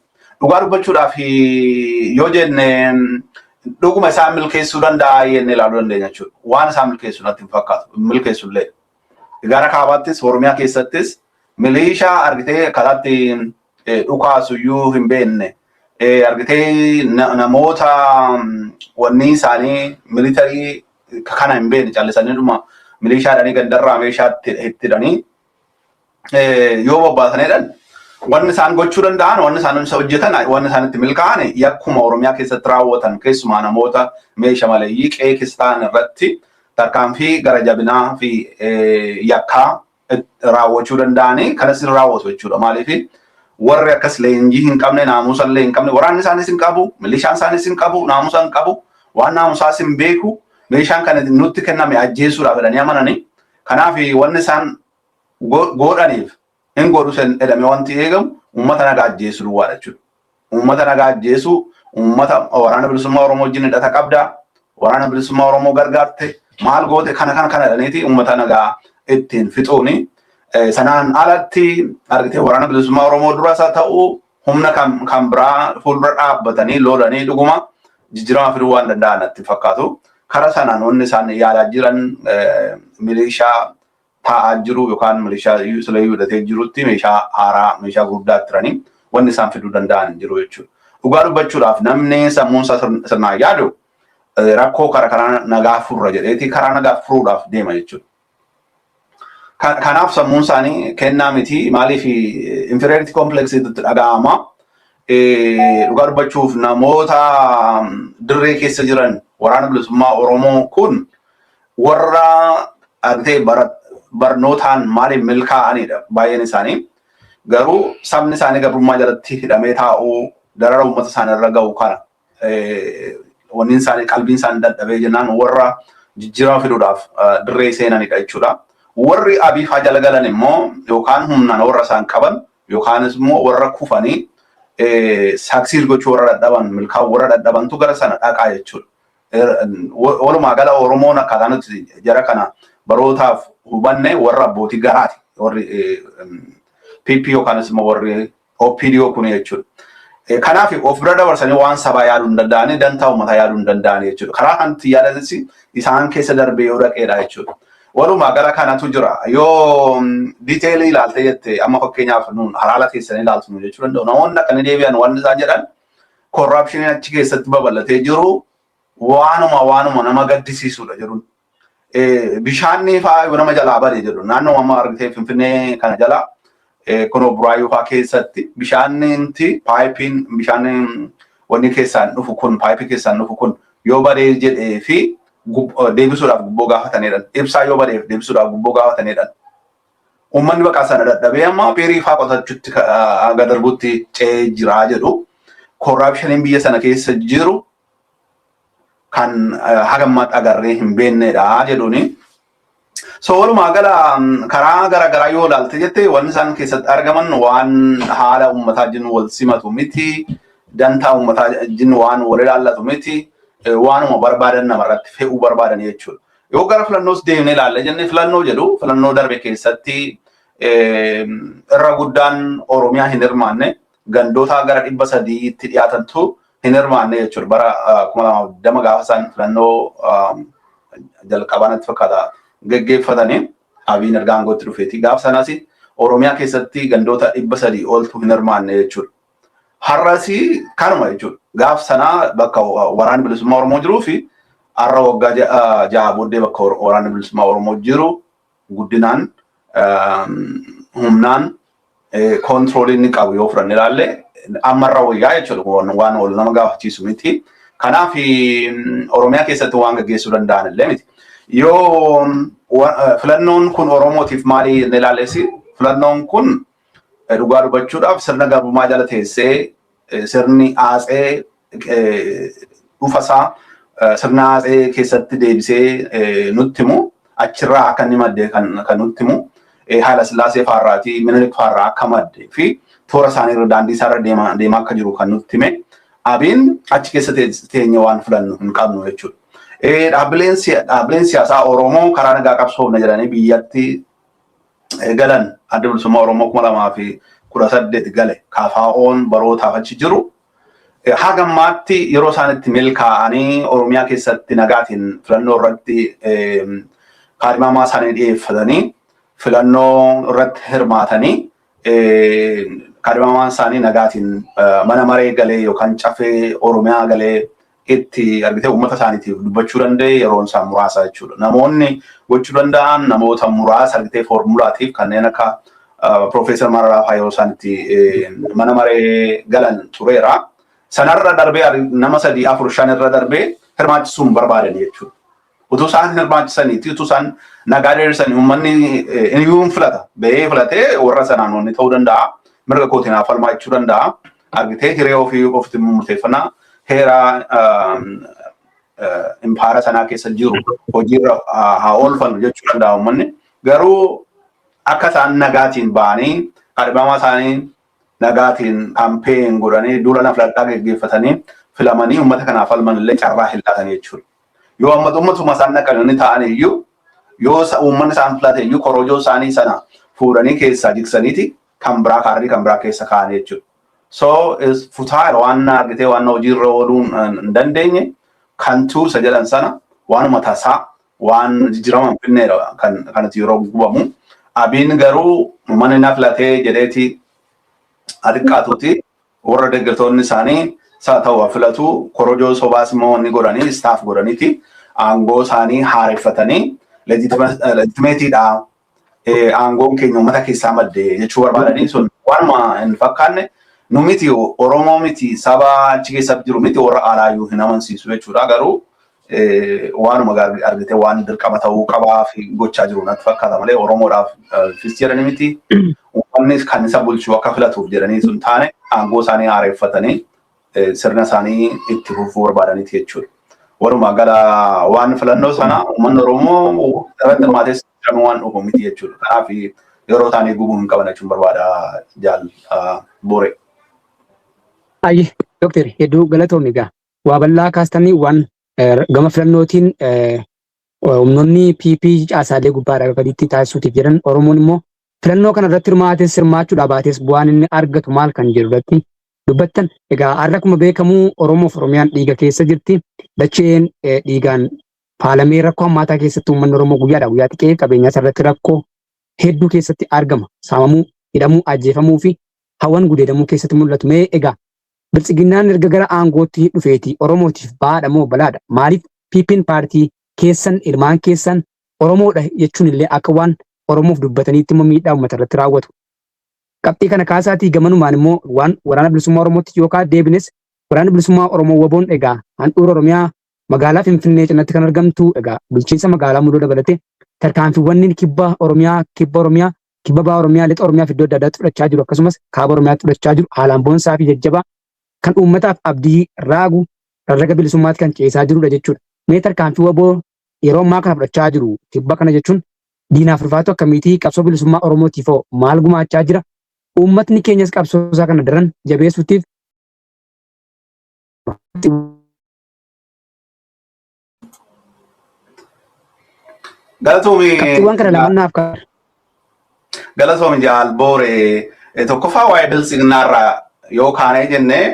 dhugaa dubbachuudhaaf yoo jenne dhuguma isaan milkeessuu danda'a jennee ilaaluu dandeenya jechuudha. Waan isaan milkeessu natti hin fakkaatu milkeessullee. Gara kaabaattis Oromiyaa keessattis milishaa argitee kalaatti dhukaasuyyuu hin beekne argitee namoota wanni isaanii militarii kana hin beekne callisanii dhuma milishaadhanii gandarraa meeshaatti hidhanii yoo bobbaasanedhaan wanni isaan gochuu danda'an wanni isaan hojjetan wanni isaan itti milkaa'an yakkuma Oromiyaa keessatti raawwatan keessumaa namoota meeshaa maleeyyii qe'ee keessaan irratti tarkaanfii gara jabinaa fi yakkaa raawwachuu danda'anii kanas raawwatu jechuudha. Maaliif warri akkas leenjii hin qabne naamusa illee hin qabne waraanni isaanis hin qabu milishaan isaanis hin qabu naamusa hin qabu waan naamusaas hin beeku meeshaan kana nutti kenname ajjeesuudhaaf jedhanii amananii kanaaf wanni isaan godhaniif hin godhu jedhamee wanti eegamu uummata nagaa ajjeesuu duwwaadha jechuudha. Uummata nagaa ajjeesuu uummata waraana bilisummaa Oromoo wajjin hidhata qabdaa waraana bilisummaa Oromoo gargaarte maal goote kana jedhaniiti uummata nagaa ittiin fixuuni. Sanaan alatti argitee waraana bilisummaa Oromoo duras haa ta'u humna kan biraa fuuldura dhaabbatanii lolanii dhuguma jijjiirama fiduu waan danda'an natti fakkaatu. Karaa sanaan wanni isaan yaalaa jiran milishaa taa'aa jiru yookaan milishaa sila hidhatee jirutti meeshaa haaraa meeshaa guddaa turanii wanni isaan fiduu danda'an jiru jechuudha. Dhugaa dubbachuudhaaf namni sammuunsa sirnaa yaadu rakkoo karaa nagaa furra jedheeti karaa nagaa furuudhaaf deema jechuudha. Kanaaf sammuun isaanii kennaa miti maaliif inferiority complex itti dhaga'ama. Dhugaa dubbachuuf namoota dirree keessa jiran waraana bilisummaa Oromoo kun warra argitee barnootaan maaliif milkaa'anidha baay'een isaanii. Garuu sabni isaanii gabrummaa jalatti hidhamee taa'uu darara uummata isaanii irra ga'u kana wanni isaanii qalbiin isaanii dadhabee jennaan warra jijjiirama fiduudhaaf dirree seenanidha jechuudha. Warri abiif jala galan immoo yookaan humnaan warra isaan qaban yookaanis immoo warra kufanii saksiis gochuu warra dadhaban milkaa'uu warra dadhabantu gara sana dhaqaa jechuudha. Walumaa gala Oromoon akkaataa nuti jara kana barootaaf hubanne warra abbootii garaati warri PP yookaanis immoo warri OPDO kun jechuudha. Kanaaf of bira dabarsanii waan sabaa yaaduu hin danda'anii dantaa uummataa yaaduu hin danda'anii jechuudha. Karaa kanatti yaadatis isaan keessa darbee yoo dhaqeedha jechuudha. Walumaa gala kanatu jira. Yoo diiteelii ilaalte jette amma fakkeenyaaf nuun haraala keessanii ilaaltu jechuu danda'u. Namoonni akkanii deebi'an waan isaan jedhan korraapshiniin achi keessatti babal'atee jiru waanuma nama gaddisiisudha jedhuun. Bishaanni fa'aa yoo nama jalaa bade jedhu naannoo amma argitee Finfinnee kana jala kunoo Buraayyuu fa'aa keessatti bishaanniinti paayipiin bishaan wanni keessaan dhufu kun paayipii keessaan dhufu kun yoo badee jedhee fi deebisuudhaaf gubboo gaafatanidha. Ibsaa yoo badeef deebisuudhaaf gubboo gaafatanidha. Uummanni bakka sana dadhabee amma peerii fa'aa qotachuutti hanga darbutti ce'ee jiraa jedhu korraapshiniin biyya sana keessa jiru kan hagammaatti agarree hin beennedha jedhuuni. So walumaa gala karaa garaagaraa yoo ilaalte jette wanni isaan keessatti argaman waan haala uummataa wajjin wal simatu miti, dantaa uummataa wajjin waan wal ilaallatu miti, waanuma barbaadan namarratti fe'uu barbaadan jechuudha. Yoo gara filannoos deemnee ilaalle jennee filannoo jedhu filannoo darbe keessatti irra guddaan Oromiyaa hin hirmaanne gandoota gara 300tti dhiyaatantu hin hirmaanne jechuudha. Bara 2020 gaafa isaan filannoo jalqabaanatti fakkaata geggeeffatanii Abiin erga aangootti dhufeeti. Gaafa sanas Oromiyaa keessatti gandoota 300 oltu hin hirmaanne jechuudha. Har'asi kanuma jechuudha. Gaafa sanaa bakka waraanni bilisummaa Oromoo jiruu fi har'a waggaa ja'a booddee bakka waraanni bilisummaa Oromoo jiru guddinaan humnaan koontiroolii inni qabu yoo fudhanne ilaalle ammarra wayyaa jechuudha waan ol nama gaafachiisu miti. Kanaaf Oromiyaa keessatti waan gaggeessuu danda'an illee miti. Yoo filannoon kun Oromootiif maali inni ilaalleesi filannoon kun dhugaa dubbachuudhaaf sirna gabrummaa jala teessee sirni aatsee dhufasaa sirna aatsee keessatti deebisee nutti himu achirraa akka inni madde kan nutti himu Haayila Sillaasee Faarraatii Minilik Faarraa akka madde fi toora isaanii irra daandii isaarra deemaa akka jiru kan nutti hime Abiin achi keessa teenye waan filannu hin qabnu jechuudha. Dhaabbileen siyaasaa Oromoo karaa nagaa qabsoofna jedhanii biyyatti galan adda bilisummaa Oromoo 2018 gale KFO'n barootaaf achi jiru. Hagammaatti yeroo isaan itti milkaa'anii Oromiyaa keessatti nagaatiin filannoo irratti kaadhimamaa isaanii dhiyeeffatanii filannoo irratti hirmaatanii kaadhimamaan isaanii nagaatiin mana maree galee yookaan cafee Oromiyaa galee itti argitee uummata isaaniitiif dubbachuu danda'e yeroon isaa muraasa jechuudha. Namoonni gochuu danda'an namoota muraasa argitee foormulaatiif kanneen akka Profeesar Mararaa fa'aa yeroo isaan itti mana maree galan tureera. Sanarra darbee nama 3-4-5 irra darbee hirmaachisuun barbaadan jechuudha. Utuu isaan hirmaachisaniiti utuu isaan nagaa diriirsanii uummanni iyyuu filata ba'ee filatee warra sanaan wanni ta'uu danda'a. Mirga kootiin falmaa jechuu danda'a. Argitee hiree ofii ofitti murteeffannaa heera impaara sanaa keessa jiru hojiirra haa oolfannu jechuu danda'a uummanni. Garuu akka isaan nagaatiin ba'anii kadhibamaa isaanii nagaatiin kaampeen godhanii duula na filadhaa geggeeffatanii filamanii uummata kanaaf falman illee carraa hin laatan jechuudha. Yoo uummatuma isaan naqanii ta'an iyyuu yoo uummanni isaan filate iyyuu korojoo isaanii sana fuudhanii keessaa jiksaniiti kan biraa kaarrii kan biraa keessa kaa'an jechuudha. So futaa waan argitee waan hojiirra ooluu hin dandeenye kan tuusa jedhan sana waanuma tasaa waan jijjiirama hin finneedha kan itti yeroo gubamu. Abiin garuu uummanni na filatee jedheeti adiqqaatuuti warra deeggartoonni isaanii ta'uu filatu korojoo sobaas immoo ni godhanii staff godhaniiti aangoo isaanii haareffatanii legitimeetiidha aangoon keenya uummata keessaa madde jechuu barbaadanii sun waanuma hin fakkaanne nu miti Oromoo miti saba achi keessa jiru miti warra alaayyuu hin amansiisu jechuudha garuu waanuma argite waan dirqama ta'uu qabaa fi gochaa jiru natti fakkaata malee Oromoodhaaf fis jedhanii miti uummanni kan isa bulchuu akka filatuuf jedhanii sun taane aangoo isaanii haareffatanii sirna isaanii itti fufuu barbaadaniiti jechuudha. Walumaa gala waan filannoo sana uummanni Oromoo irratti hirmaates waan dhufu miti jechuudha. Kanaaf yeroo isaanii gubuu hin qaban jechuun barbaada jaal Booree. Ayyi Dooktar hedduu galatoomni egaa waa bal'aa kaastanii waan gama filannootiin humnoonni PP caasaalee gubbaadhaa gaditti taasisuutiif jedhan Oromoon immoo filannoo kana irratti hirmaachuudhaa baates bu'aan inni argatu maal kan jedhu irratti dubbattan. Egaa har'a akkuma beekamu Oromoof Oromiyaan dhiiga keessa jirti. Dacheen dhiigaan faalamee rakkoo hammaataa keessatti uummanni Oromoo guyyaadhaa guyyaa xiqqee qabeenyaa irratti rakkoo hedduu keessatti argama. Saamamuu, hidhamuu, ajjeefamuu fi hawwan gudeedamuu keessatti mul'atu. Mee egaa biltsiginnaan erga gara aangootti dhufeeti Oromootiif baadha moo balaadha? Maaliif PP'n paartii keessan ilmaan keessan Oromoodha jechuun illee akka waan Oromoof dubbataniitti immoo miidhaa uummata irratti raawwatu. Qabxii kana kaasaatii gamanumaan immoo waan waraana bilisummaa Oromootti yookaan deebines waraana bilisummaa Oromoo waboon egaa handhuura Oromiyaa magaalaa Finfinnee cinaatti kan argamtu egaa bulchiinsa magaalaa Mudoo dabalatee tarkaanfiiwwan kibba Oromiyaa, kibba bahaa Oromiyaa, lixa Oromiyaa fi iddoo adda addaatti fudhachaa jiru akkasumas kaaba Oromiyaatti fudhachaa jiru haalaan boonsaa fi jajjabaa kan uummataaf abdii raagu rarraga bilisummaatti kan ceesaa jirudha jechuudha. Mee tarkaanfii waboo yeroo ammaa kana fudhachaa jiru kibba kana jechuun diinaaf ulfaatu akkamiitii qabsoo bilisummaa Oromootiif maal gumaachaa jira? Uummatni keenyas qabsoo isaa kana daran jabeessuutiif Galatoomii kana lamannaaf kan Galatoomii jaal Booree tokkoffaa waa'ee biltsiginnaarraa yoo kaanee jennee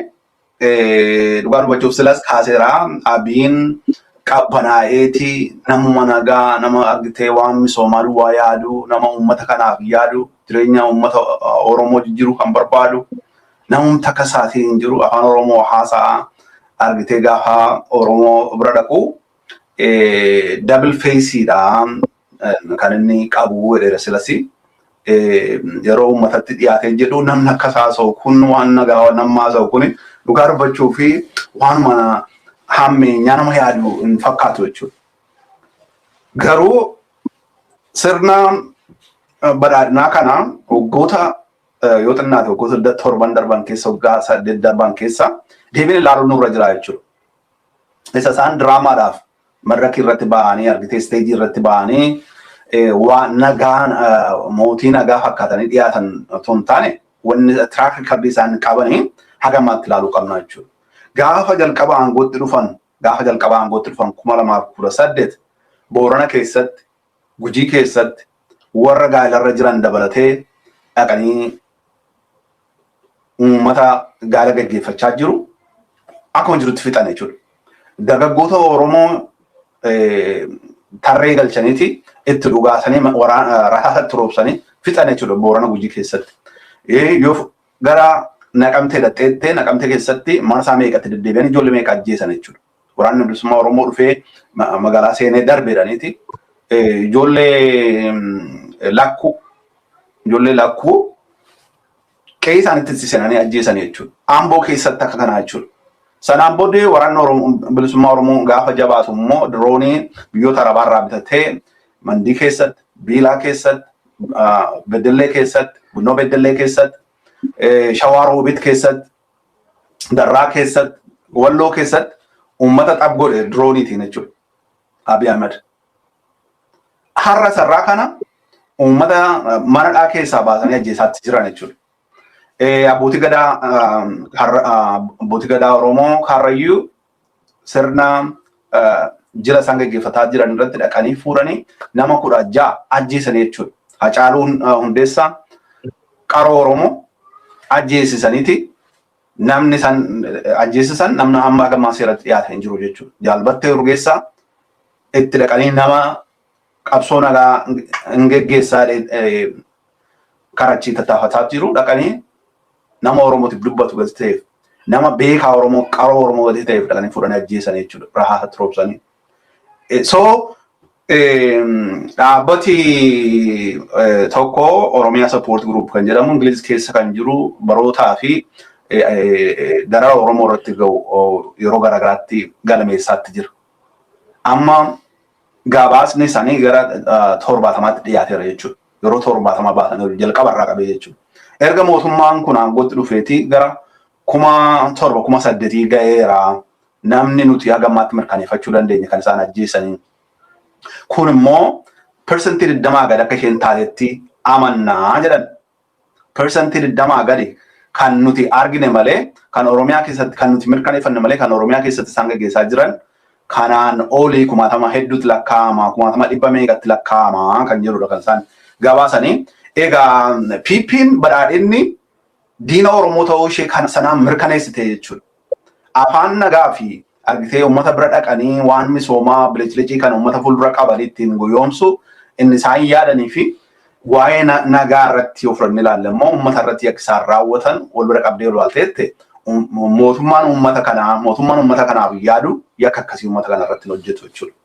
dhugaa dubbachuuf silas kaaseera abiin qabbanaa'eeti nama nagaa nama argitee waan misoomaa duwwaa yaadu nama uummata kanaaf yaadu jireenya uummata Oromoo jijjiiruu kan barbaadu namum takka isaatiin jiru afaan Oromoo haasa'a argitee gaafa Oromoo bira dhaqu double faceidha kan inni qabu jedheera silasi yeroo uummatatti dhiyaatee jedhu namni akka haasa'u kun waan nagaa nama haasa'u kun dhugaa dubbachuu fi waanuma hammeenyaa nama yaadu hin fakkaatu jechuudha. Garuu sirna badhaadhinaa kana waggoota yoo xinnaate waggoota 7 darban keessa waggaa 8 darban keessa deebiin ilaaluun nurra jira jechuudha. Isa isaan diraamaadhaaf madraki irratti ba'anii argitee isteejii irratti ba'anii waan nagaan mootii nagaa fakkaatanii dhiyaatan otoo hin taane wanni tiraak reekardii isaan qabanii haga ammaatti ilaaluu qabna jechuudha. Gaafa jalqaba aangootti dhufan 2018 Boorana keessatti Gujii keessatti warra gaalarra jiran dabalatee dhaqanii uummata gaala gaggeeffachaa jiru akkuma jirutti fixan jechuudha. Dargaggoota Oromoo tarree galchaniiti itti dhugaasanii rasaasatti roobsanii fixan jechuudha Boorana Gujii keessatti. Yoo gara Naqamtee dhaqxee Naqamtee keessatti marsaa meeqatti deddeebi'anii ijoollee meeqa ajjeesan jechuudha. Waraanni bilisummaa Oromoo dhufee magaalaa seenee darbeedhaniiti ijoollee lakkuu qe'ee isaaniitti seenanii ajjeesan jechuudha. Amboo keessatti akka kanaa jechuudha. Sanaan booddee waraanni bilisummaa Oromoo gaafa jabaatu immoo diroonii biyyoota arabaarraa bitatee Mandii keessatti, Biilaa keessatti, Beddellee keessatti, Bunnoo Beddellee keessatti, Shawaa Roobit keessatti, Darraa keessatti, Walloo keessatti uummata xab godhe dirooniitiin jechuudha. Abiy Ahmed. Har'a sarraa kana uummata manadhaa keessaa baasanii ajjeesaatti jiran jechuudha. Abbootii gadaa Oromoo Karrayyuu sirna jila isaan gaggeeffataa jiran irratti dhaqanii fuudhanii nama 16 ajjeesanii jechuudha. Hacaaluun Hundeessaa qaroo Oromoo ajjeesisaniiti. Namni san ajjeesisan namni amma gammaa seeratti dhiyaate hin jiru jechuudha. Jaalbattee Urgeessaa itti dhaqanii nama qabsoo nagaa hin geggeessaa karachii tattaafataa jiru dhaqanii nama Oromootiif dubbatu gadi ta'eef nama beekaa Oromoo qaroo Oromoo gadi ta'eef dhaqanii fuudhanii ajjeesanii jechuudha. Rahaa roobsanii. So dhaabbati tokko Oromiyaa Support Group kan jedhamu Ingiliz keessa kan jiru barootaa fi dara Oromoo irratti ga'u yeroo garaagaraatti galmeessaatti jira. Amma gabaasni isaanii gara 70tti dhiyaateera jechuudha. Yeroo 70 baasanii jalqaba irraa qabee jechuudha. Erga mootummaan kun aangootti dhufeeti gara 7,800 ga'eera. Namni nuti hagammaatti mirkaneeffachuu dandeenya kan isaan ajjeesanii. Kun immoo persentii 20 gad akka isheen taatetti amannaa jedhan. Persentii 20 gadi kan nuti argine malee kan Oromiyaa keessatti kan nuti mirkaneeffanne malee kan Oromiyaa keessatti isaan gaggeessaa jiran kanaan olii 10,000 hedduutti lakkaa'ama 10,000 meeqatti lakkaa'ama kan jedhudha kan isaan gabaasanii. Egaa PP'n badhaadhinni diina Oromoo ta'uu ishee kan sanaan mirkaneessite jechuudha. Afaan nagaa fi argitee uummata bira dhaqanii waan misoomaa bilicii kan uummata fuuldura qaban ittiin goyoomsu inni isaan yaadanii fi waa'ee nagaa irratti ofirratti ilaalle immoo uummata irratti akka isaan raawwatan wal bira qabdee olaalteette mootummaan uummata kanaaf yaadu yakka akkasii uummata kana irratti hojjetu jechuudha.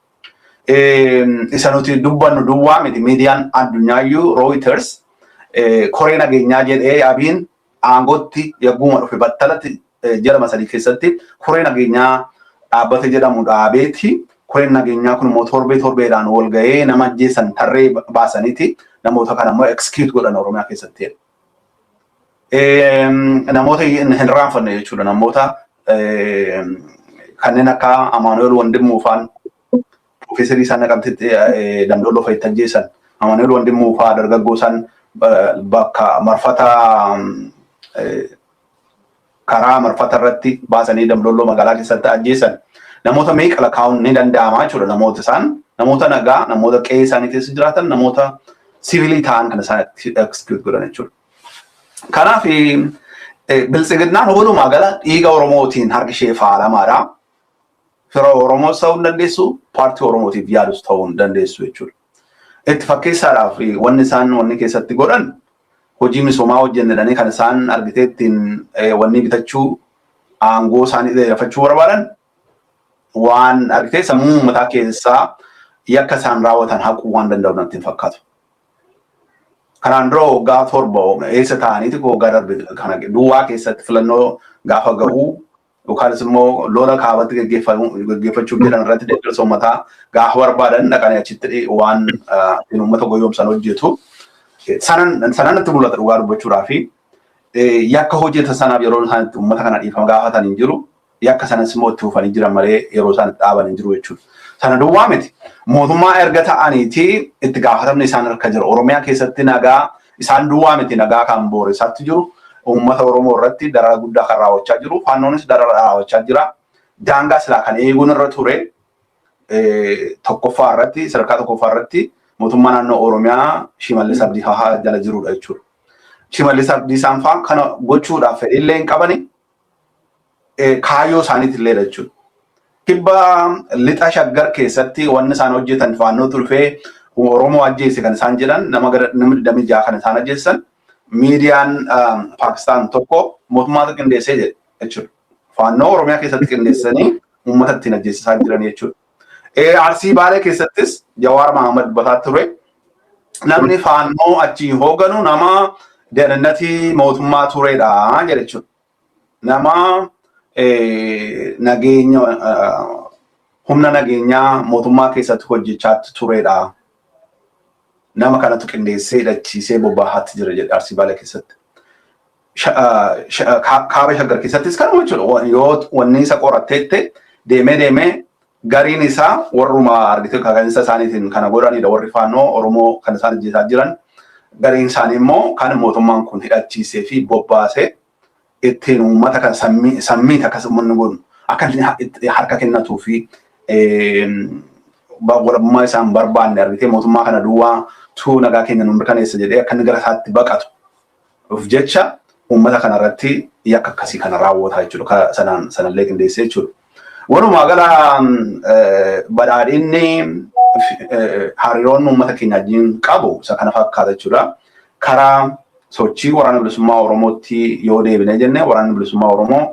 Isa nuti dubbannu duwwaa miti miidiyaan addunyaayyuu Reuters koree nageenyaa jedhee Abiin aangootti yagguma dhufe battalatti jedhama sadii keessatti koree nageenyaa dhaabbate jedhamu dhaabeeti. Koreen nageenyaa kun immoo torbeedhaan wal ga'ee nama ajjeesan tarree baasaniiti. Namoota kana immoo execute godhan Oromiyaa keessatti. Namoota hin raanfanne jechuudha. Namoota kanneen akka Amaanuel Wandimmuufaan Profeesarii isaan naqamtetti Damdooloo fa'itti ajjeesan. Amaanuel Wandimmuufaa dargaggoosaan bakka marfata karaa marfata irratti baasanii Damdooloo magaalaa keessatti ajjeesan. Namoota meeqa lakkaa'uun ni danda'ama jechuudha. Namoota isaan namoota nagaa, namoota qe'ee isaanii keessa jiraatan, namoota siviilii ta'an kan isaan execute godhan jechuudha. Kanaaf biltsiginnaan walumaa gala dhiiga Oromootiin harki ishee faalamaadha. Fira Oromoos ta'uu hin dandeessu, paartii Oromootiif yaadus ta'uu hin dandeessu jechuudha. Itti fakkeessaadhaaf wanni keessatti godhan hojii misoomaa hojjennedhanii kan isaan argitee ittiin wanni bitachuu aangoo isaanii dheereffachuu barbaadan waan argitee sammuu uummataa keessaa yakka isaan raawwatan haquu waan danda'u natti hin fakkaatu. Kanaan dura waggaa 7 eessa ta'aniiti waggaa darbe kana duwwaa keessatti filannoo gaafa ga'uu yookaan immoo lola kaabatti gaggeeffachuuf jedhan irratti deeggarsa uummataa gaafa barbaadan dhaqanii achitti waan uummata goyoomsan hojjetu. Sanan natti mul'ata dhugaa dubbachuudhaa fi yakka hojjetan sanaaf yeroo isaan uummata kana dhiifama gaafatan hin jiru. Yakka sanas immoo itti fufanii jiran malee yeroo isaan dhaaban hin jiru jechuudha. Sana duwwaa miti. Mootummaa erga ta'aniiti itti gaafatamni isaan harka jira. Oromiyaa keessatti nagaa isaan duwwaa miti nagaa kan booressaatti jiru. Uummata Oromoo irratti dararaa guddaa kan raawwachaa jiru. Faannoonis dararaa raawwachaa jira. Daangaa silaa kan eeguun irra ture sadarkaa tokkoffaa irratti mootummaa naannoo Oromiyaa Shimallis Abdiisaa jala jirudha jechuudha. Shimallis Abdiisaan fa'aa kana gochuudhaaf fedhillee hin qabani. Kaayyoo isaaniitti illee jechuudha. Kibba lixa shaggar keessatti wanni isaan hojjetan faannoo tulfee Oromoo ajjeese kan isaan jedhan nama 26 kan isaan ajjeessan miidiyaan Paakistaan tokko mootummaata qindeessee jedhe jechuudha. Faannoo Oromiyaa keessatti qindeessanii uummata ittiin ajjeesisaa jiran jechuudha. Arsii Baalee keessattis Jawaar Mahammad dubbataa ture. Namni faannoo achi hooganu nama deenannatii mootummaa turedha jedhe jechuudha. Nama nageenya humna nageenyaa mootummaa keessatti hojjechaatti turedha. Nama kanatu qindeessee hidhachiisee bobbaahaatti jira jedhe Arsii Baalee keessatti. Kaaba shaggar keessattis kanuma jechuudha. Yoo wanni isa qoratteette deemee gariin isaa warruma argite kagansa isaaniitiin kana godhanidha warri faannoo Oromoo kan isaan hojjetaa jiran gariin isaanii immoo kan mootummaan kun hidhachiisee fi bobbaasee ittiin uummata kan sammii akkasumas kun akka harka kennatuu fi walabummaa isaan barbaanne argite mootummaa kana duwwaa tuu nagaa keenya nu mirkaneessa jedhee akka inni gara isaatti baqatu of jecha uummata kana irratti yakka akkasii kana raawwataa jechuudha sanallee qindeessee jechuudha. Walumaa gala badhaadhinni hariiroon uummata keenya wajjin qabu isa kana fakkaata jechuudha. Karaa sochii waraana bilisummaa Oromootti yoo deebine jenne waraanni bilisummaa Oromoo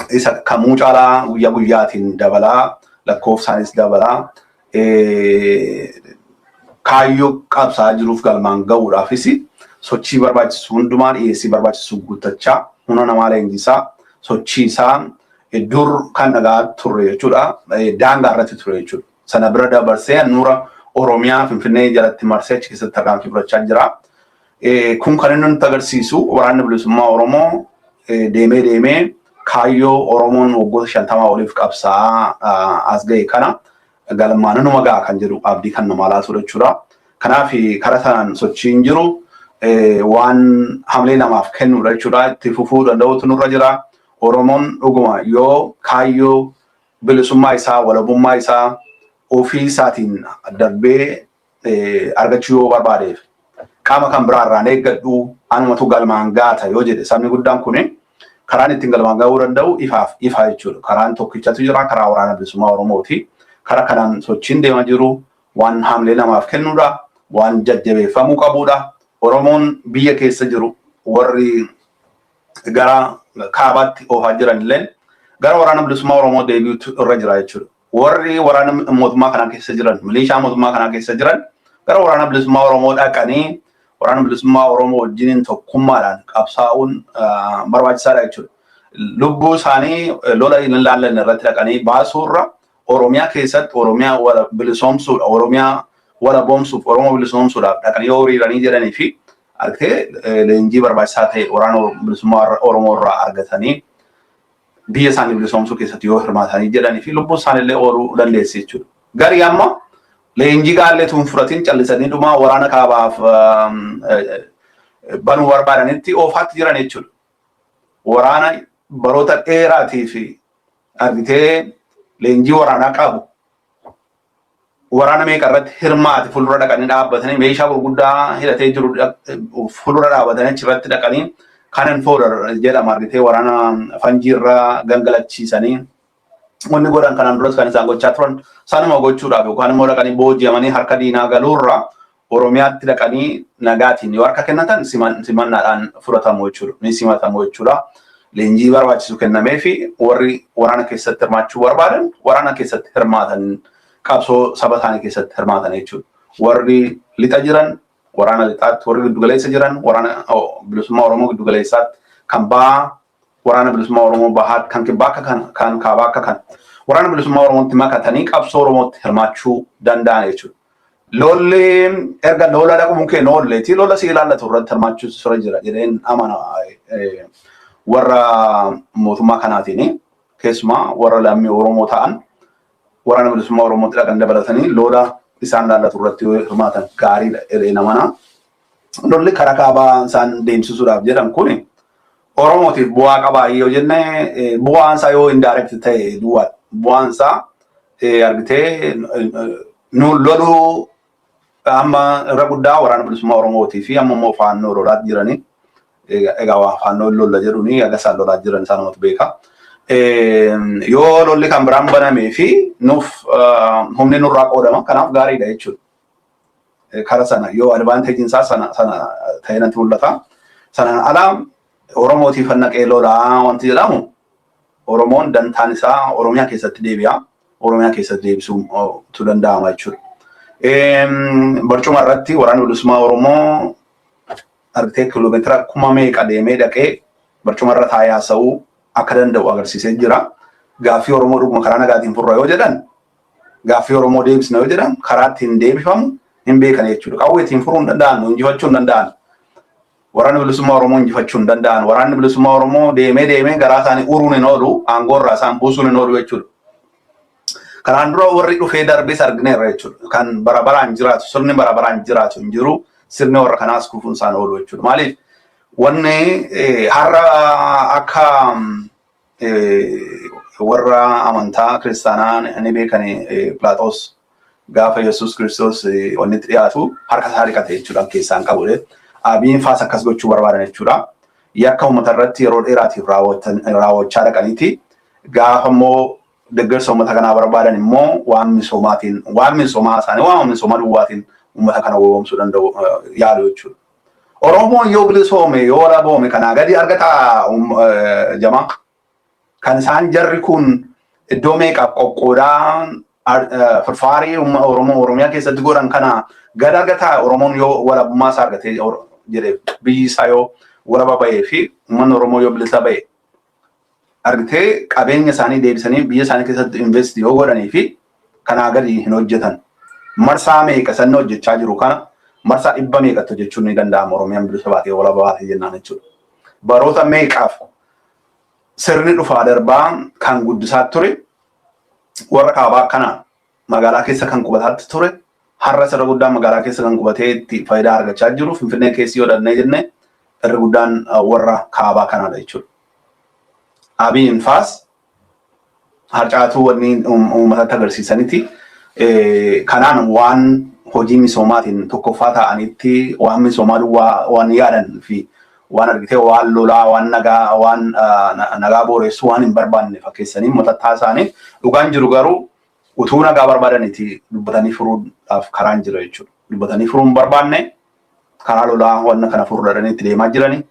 isa kamuu caalaa guyyaa guyyaatiin dabalaa lakkoofsaanis dabalaa kaayyoo qabsaa jiruuf galmaan ga'uudhaafis sochii barbaachisu hundumaan dhiyeessii barbaachisu guuttachaa humna namaa leenjisaa sochii isaa dur kan nagaa turre jechuudha. Daangaa irratti ture jechuudha. Sana bira dabarsee nuura Oromiyaa Finfinnee jalatti marsee achi keessatti tarkaanfii fudhachaa jira. Kun kan inni nutti agarsiisu waraanni bilisummaa Oromoo deemee kaayyoo Oromoon waggoota 50 oliif qabsaa as ga'e kana galmaan numa ga'a kan jedhu abdii kan namaa laatu jechuudha. Kanaaf karaa sanaan sochiin jiru waan hamlee namaaf kennudha jechuudha. Itti fufuu danda'utu nurra jira. Oromoon dhuguma yoo kaayyoo bilisummaa isaa walabummaa isaa ofii isaatiin darbee argachuu yoo barbaadeef qaama kan biraarraan eeggadhu anumatu galmaan gaata yoo jedhe sabni guddaan kun karaan ittiin galmaan ga'uu danda'u ifa jechuudha. Karaan tokkichatu jira karaa waraana bilisummaa Oromooti. Karaa kanaan sochiin deemaa jiru waan hamlee namaaf kennudha. Waan jajjabeeffamuu qabudha. Oromoon biyya keessa jiru warri gara kaabaatti oofaa jiran illee gara waraana bilisummaa Oromoo deebi'uutu irra jira jechuudha. Warri waraana mootummaa kana keessa jiran milishaa mootummaa kana keessa jiran gara waraana bilisummaa Oromoo dhaqanii waraana bilisummaa Oromoo wajjin tokkummaadhaan qabsaa'uun barbaachisaadha jechuudha. Lubbuu isaanii lola hin ilaallanne irratti dhaqanii baasuurra Oromiyaa keessatti Oromiyaa wala bilisoomsuudha Oromiyaa wala boomsuuf Oromoo bilisoomsuudhaaf dhaqanii yoo hiriiranii jedhanii fi argitee leenjii barbaachisaa ta'e waraana bilisummaa Oromoo irraa argatanii biyya isaanii bilisoomsuu keessatti yoo hirmaatanii jedhanii fi lubbuu isaaniillee ooluu dandeessi jechuudha. Garii amma leenjii gaallee tuun fudhatiin callisanii dhuma waraana kaabaaf banuu barbaadanitti oofaatti jiran jechuudha. Waraana baroota dheeraatii fi argitee leenjii waraanaa qabu waraana meeqa irratti hirmaate fuuldura dhaqanii dhaabbatanii meeshaa gurguddaa hidhatee jiru fuuldura dhaabbatanii achirratti dhaqanii kanan fooda jedhama argitee waraana fanjii irraa gangalachiisanii wanni godhan kanaan duras kan isaan gochaa turan sanuma gochuudhaaf yookaan immoo dhaqanii booji'amanii harka diinaa galuurra Oromiyaatti dhaqanii nagaatiin yoo harka kennatan simannaadhaan fudhatamu jechuudha. Ni simatamu jechuudha. Leenjii barbaachisu kennamee fi warri waraana keessatti hirmaachuu barbaadan waraana keessatti hirmaatan qabsoo saba isaanii keessatti hirmaatan jechuudha. Warri lixa jiran waraana lixaatti warri giddugaleessa jiran waraana bilisummaa Oromoo giddugaleessaatti kan bahaa waraana bilisummaa Oromoo bahaatti kan kibbaa kan kaabaa akka kan waraana bilisummaa Oromootti makatanii qabsoo Oromootti hirmaachuu danda'an jechuudha. Lolli erga lola dhaquun kee noolleeti lola si ilaallatu irratti hirmaachuu sura jira jedheen amana warra mootummaa kanaatiin keessumaa warra lammii Oromoo ta'an waraana bilisummaa Oromootti dhaqan dabalatanii lola isaan ilaallatu irratti hirmaatan gaariidha jedhee namana. Lolli karaa kaabaa isaan deemsisuudhaaf jedhan kuni Oromootiif bu'aa qabaa yoo jenne bu'aan isaa yoo indirect ta'e bu'aan isaa argitee loluu amma irra guddaa waraana bilisummaa Oromootii fi amma immoo faannoo lolaa jiranii egaa faannoo lola jedhuni agasaan lolaa jiran isaan namatti beeka. Yoo lolli kan biraan banamee fi nuuf humni nurraa qoodama kanaaf gaariidha jechuudha. Kara sana yoo advantagein isaa sana ta'ee natti mul'ata. Sanaan alaa Oromootiif naqee lolaa wanti jedhamu Oromoon dantaan isaa Oromiyaa keessatti deebi'a. Oromiyaa keessatti deebisuutu danda'ama jechuudha. Barcuma irratti waraanni bilisummaa Oromoo argitee kiiloomeetira 1000 deemee dhaqee barcuma irra taa'ee haasa'uu akka danda'u agarsiisee jira. Gaaffii Oromoo dhuguma karaa nagaatiin furra yoo jedhan gaaffii Oromoo deebisna yoo jedhan karaa ittiin deebifamu hin beekan jechuudha. Qawweetiin furuu hin danda'an, injifachuu hin danda'an. Waraanni bilisummaa Oromoo injifachuu hin danda'an. Waraanni bilisummaa Oromoo deemee garaa isaanii uruun hin oolu, aangoo irraa isaan buusuun hin oolu jechuudha. Kanaan dura warri dhufee darbees argineerra jechuudha. Kan bara baraan jiraatu sirni bara baraan jiraatu hin jiru sirni warra kanaas kufuun isaan oolu jechuudha. Maaliif wanni har'a akka warra amantaa kiristaanaa ni beekan Phiilaaxoos gaafa Yesuus Kiristoos wanni itti dhiyaatu harka isaa dhiqate jechuudha keessaan qabudha. Abiin faas akkas gochuu barbaadan jechuudha. Yakka uummata irratti yeroo dheeraatiif raawwachaa dhaqaniiti. Gaafa immoo deeggarsa uummata kanaa barbaadan immoo waan misoomaa isaanii waan misoomaa duwwaatiin uummata kana gowwoomsuu danda'u yaalu jechuudha. Oromoon yoo bilisoome yoo walaboome kanaa gadi argata jamaa. Kan isaan jarri kun iddoo meeqaaf qoqqoodaan farfaarii Oromiyaa keessatti godhan kana gad argata Oromoon yoo walabummaa isaa argatee jedhee biyyi isaa yoo walaba bahee fi uummanni Oromoo yoo bilisa bahee argitee qabeenya isaanii deebisanii biyya isaanii keessatti invest yoo godhanii fi kanaa gadi hin hojjetan. Marsaa meeqa sanni hojjechaa jiru kana marsaa 100 meeqatti hojjechuun ni danda'ama Oromiyaan bilisa baatee walaba baatee jennaan jechuudha. Baroota meeqaaf sirni dhufaa darbaa kan guddisaa ture warra kaabaa kana magaalaa keessa kan qubataatti ture har'a sirra guddaan magaalaa keessa kan qubatee itti faayidaa argachaa jiru Finfinnee keessi yoo dhannee jenne irra guddaan warra kaabaa kanaadha jechuudha. Abiin faas harcaatuu wanni uummatatti agarsiisanitti kanaan waan hojii misoomaatiin tokkoffaa ta'anitti waan misoomaa duwwaa waan yaadan fi waan argitee waan lolaa waan nagaa booressu waan hin barbaanne fakkeessanii matattaa isaanii dhugaan jiru garuu utuu nagaa barbaadaniiti dubbatanii furuudhaaf karaan jira jechuudha. Dubbatanii furuun barbaanne karaa lolaa waan kana furuudhaan itti deemaa jiranii.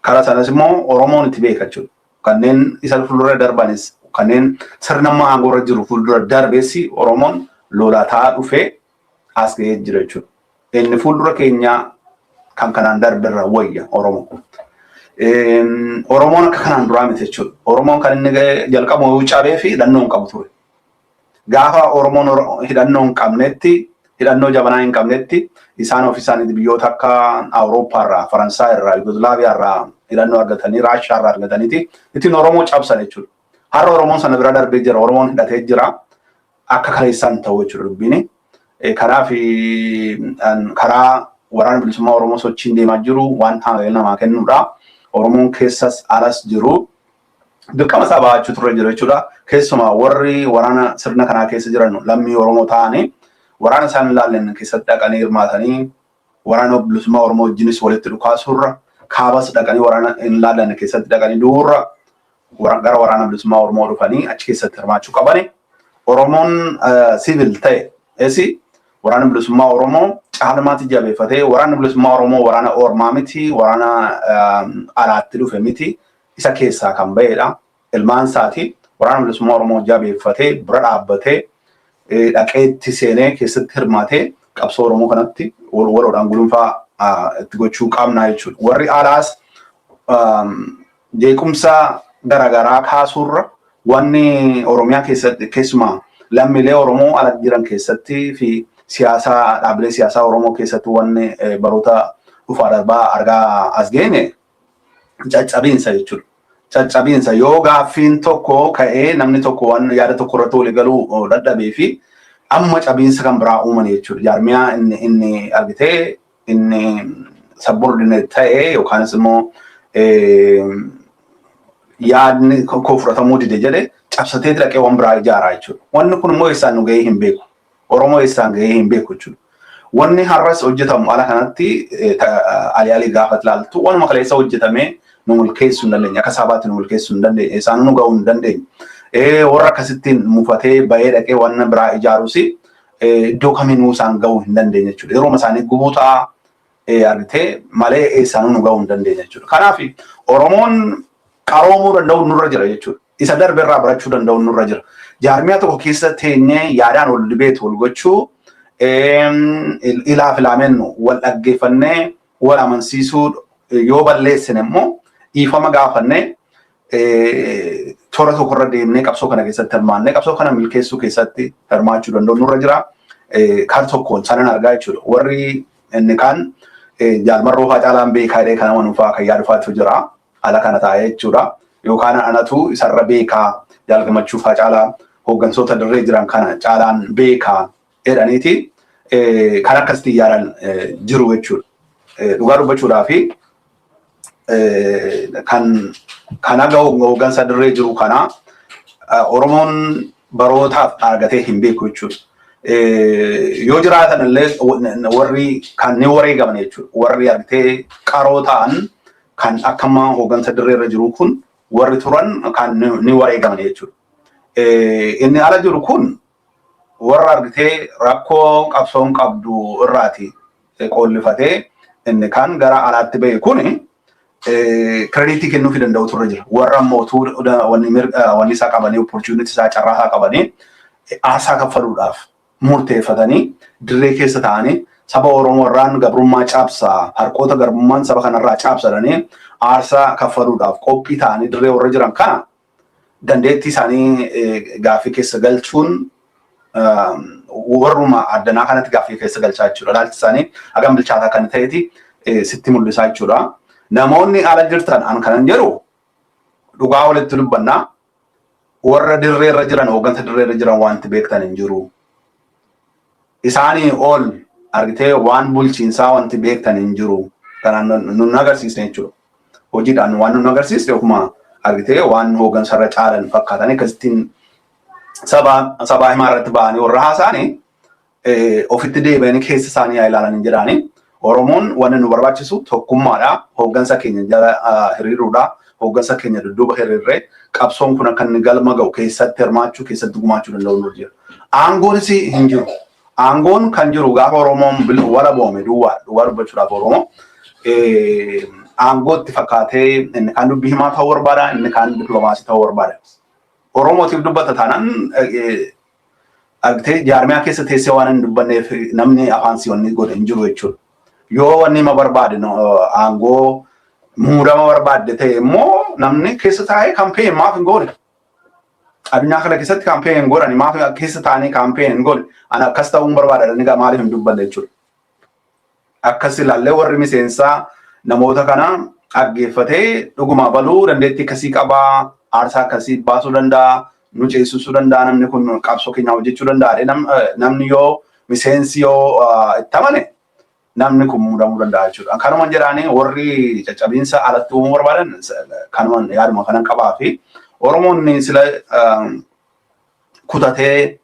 Karaa sanas immoo Oromoon itti beeka jechuudha. Kanneen isa fuuldura darbanis kanneen sirna aangorra jiru fuuldura darbeessi Oromoon lolataa dhufee as ga'ee jira jechuudha. Inni fuuldura keenya kan kanaan darberra wayya Oromoo. Oromoon akka kanaan duraa miti jechuudha. Oromoon kan inni jalqabu cabee fi hidhannoo hin qabu ture. Gaafa Oromoon hidhannoo hin qabnetti hidhannoo jabanaa hin qabnetti isaan ofiisaaniiti biyyoota akka Awurooppaa irraa, Faransaay irraa, Yugoslaaviyaa irraa hidhannoo argatanii, Raashiyaa irraa argataniiti ittiin Oromoo cabsan jechuudha. Har'a Oromoon sana bira darbee jira, Oromoon hidhatee jira akka kaleessaan ta'u jechuudha dubbiin. Kanaaf karaa waraana bilisummaa Oromoo sochiin deemaa jiru waan haala namaa kennuudha. Oromoon keessas alas jiru dirqama isaa baachuu turre jira jechuudha. Keessumaa warri waraana sirna kanaa keessa jiran lammii Oromoo ta'anii waraana isaan ilaallen keessatti dhaqanii hirmaatanii waraana bilisummaa Oromoo wajjinis walitti dhukaasurra kaabas dhaqanii waraana ilaallen keessatti dhaqanii duurra gara waraana bilisummaa Oromoo dhufanii achi keessatti hirmaachuu qabani. Oromoon siivil ta'e esi waraana bilisummaa Oromoo caalmaatti jabeeffatee waraana bilisummaa Oromoo waraana Ormaa miti waraana alaatti dhufe miti isa keessaa kan ba'edha. Ilmaan isaati waraana bilisummaa Oromoo jabeeffatee bira dhaabbatee dhaqeetti seenee keessatti hirmaatee qabsoo Oromoo kanatti waloodhaan gulunfaa itti gochuu qabna jechuudha. Warri alaas jeequmsa garaagaraa kaasuurra wanni Oromiyaa keessatti keessumaa lammiilee Oromoo ala jiran keessatti fi siyaasaa dhaabbilee siyaasaa Oromoo keessatti wanni baroota dhufaa darbaa argaa as geenye caccabiinsa jechuudha. Caccabiinsa yoo gaaffiin tokko ka'ee namni tokko waan yaada tokko irratti walii galuu dadhabee fi amma cabiinsa kan biraa uuman jechuudha. Jaarmiyaa inni argitee inni subordinate ta'ee yookaanis immoo yaadni koo fudhatamuu dide jedhe cabsatee dhaqee waan biraa ijaaraa jechuudha. Wanni kun immoo eessaan nu gahee hin beeku. Oromoo eessaan gahee hin beeku jechuudha. Wanni har'as hojjetamu ala kanatti aliyaalii gaafa ilaaltu wanuma kaleessa hojjetamee nu milkeessuu hin dandeenye. Akka saabaatti nu milkeessuu hin dandeenye. Isaan nu gahuu hin dandeenye. Warra akkasittiin mufatee bahee dhaqee waan biraa ijaaruusi iddoo kamiinuu isaan gahuu hin dandeenye jechuudha. Yeroo isaanii gubuu ta'a argitee malee eessaan nu gahuu hin dandeenye jechuudha. Kanaaf Oromoon qaroomuu danda'u nurra jira jechuudha. Isa darbe irraa barachuu danda'u nurra jira. Jaarmiyaa tokko keessa teenyee yaadaan ol dibeetu ol gochuu ilaaf ilaameen wal dhaggeeffannee wal amansiisuu yoo balleessine immoo dhiifama gaafannee toora tokkorra deemnee qabsoo kana keessatti hirmaannee qabsoo kana milkeessuu keessatti hirmaachuu danda'u nurra jira. Kar tokkoon sanan argaa jechuudha. Warri inni kaan jaalmarroo faa caalaan beekaa jedhee kana manuufaa kan yaadufaatu jira. Ala kana taa'ee jechuudha. yookaan anatu isarra beekaa jalgamachuu facaalaa hooggantoota dirree jiran kana caalaan beekaa jedhaniiti kan akkasitti yaadan jiru jechuudha. Dhugaa dubbachuudhaa fi kan aga hooggansa dirree jiru kana Oromoon barootaaf argatee hin beeku jechuudha. Yoo jiraatan illee warri kan ni wareegaman jechuudha. Warri argitee qaroo ta'an kan akkama hooggansa dirreerra jiru kun warri turan kan ni wareegaman jechuudha. Inni ala jiru kun warra argitee rakkoo qabsoon qabdu irraati qoollifatee inni kan gara alaatti ba'e kuni krediitii kennuufii danda'u turre jira. Warra mootuu wanni isaa qabanii opportunity isaa carraa isaa qabanii aarsaa kaffaluudhaaf murteeffatanii dirree keessa ta'anii saba Oromoo irraan gabrummaa caabsaa harkoota garbummaan saba kanarraa caabsadanii aarsaa kaffaluudhaaf qophii ta'anii dirree warra jiran kana dandeettii isaanii gaaffii keessa galchuun warruma addanaa kanatti gaaffii keessa galchaa jechuudha. Ilaalchi isaanii hagam bilchaataa kan ta'eeti sitti mul'isaa jechuudha. Namoonni ala jirtan an kanan jedhu dhugaa walitti dubbannaa warra dirreerra jiran hooggansa dirreerra jiran wanti beektan hin jiru. Isaanii ol argitee waan bulchiinsaa wanti beektan hin jiru. Kanaan nun agarsiisne jechuudha. Hojiidhaan waan nun agarsiisne akkuma argitee waan hooggansarra caalan fakkaatanii akkasittiin sabaa himaa irratti ba'anii warra haasa'anii ofitti deebi'anii keessa isaanii haa ilaalan hin jedhaanii. Oromoon wanni nu barbaachisu tokkummaadha. Hooggansa keenya jala hiriiruudha. Hooggansa keenya dudduuba hiriirree qabsoon kun akka inni galma ga'u keessatti hirmaachuu keessatti gumaachuu danda'u nu jira. Aangoonis hin jiru. Aangoon kan jiru gaafa Oromoon wala boome duwwaa dubbachuudhaaf Oromoo aangootti fakkaatee inni kaan dubbii himaa ta'uu barbaada, inni kaan dippiloomaasii ta'uu barbaada. Oromootiif dubbata taanaan argitee jaarmiyaa keessa teessee waan hin dubbanneef namni afaan si'onni godhe hin jiru jechuudha. Yoo wanni ma barbaade aangoo muudama barbaadde ta'e immoo namni keessa taa'ee kaampeen maaf hin goone. Addunyaa kana keessatti kaampeen hin godhani maaf keessa taa'anii kaampeen hin goone. Ani akkas ta'uun barbaada inni maaliif hin dubbanne jechuudha. Akkas ilaallee warri miseensaa namoota kana dhaggeeffatee dhuguma baluu dandeettii akkasii qabaa, aarsaa akkasii baasuu danda'a, nu ceesisuu danda'a, namni kun qabsoo keenya hojjechuu danda'a. Namni yoo miseensi yoo itti amane namni kun muudamuu danda'a jechuudha. Kanumaan jedhaanii warri caccabiinsa alatti uumuu barbaadan kanumaan yaaduma kanan qabaa fi Oromoonni sila kutatee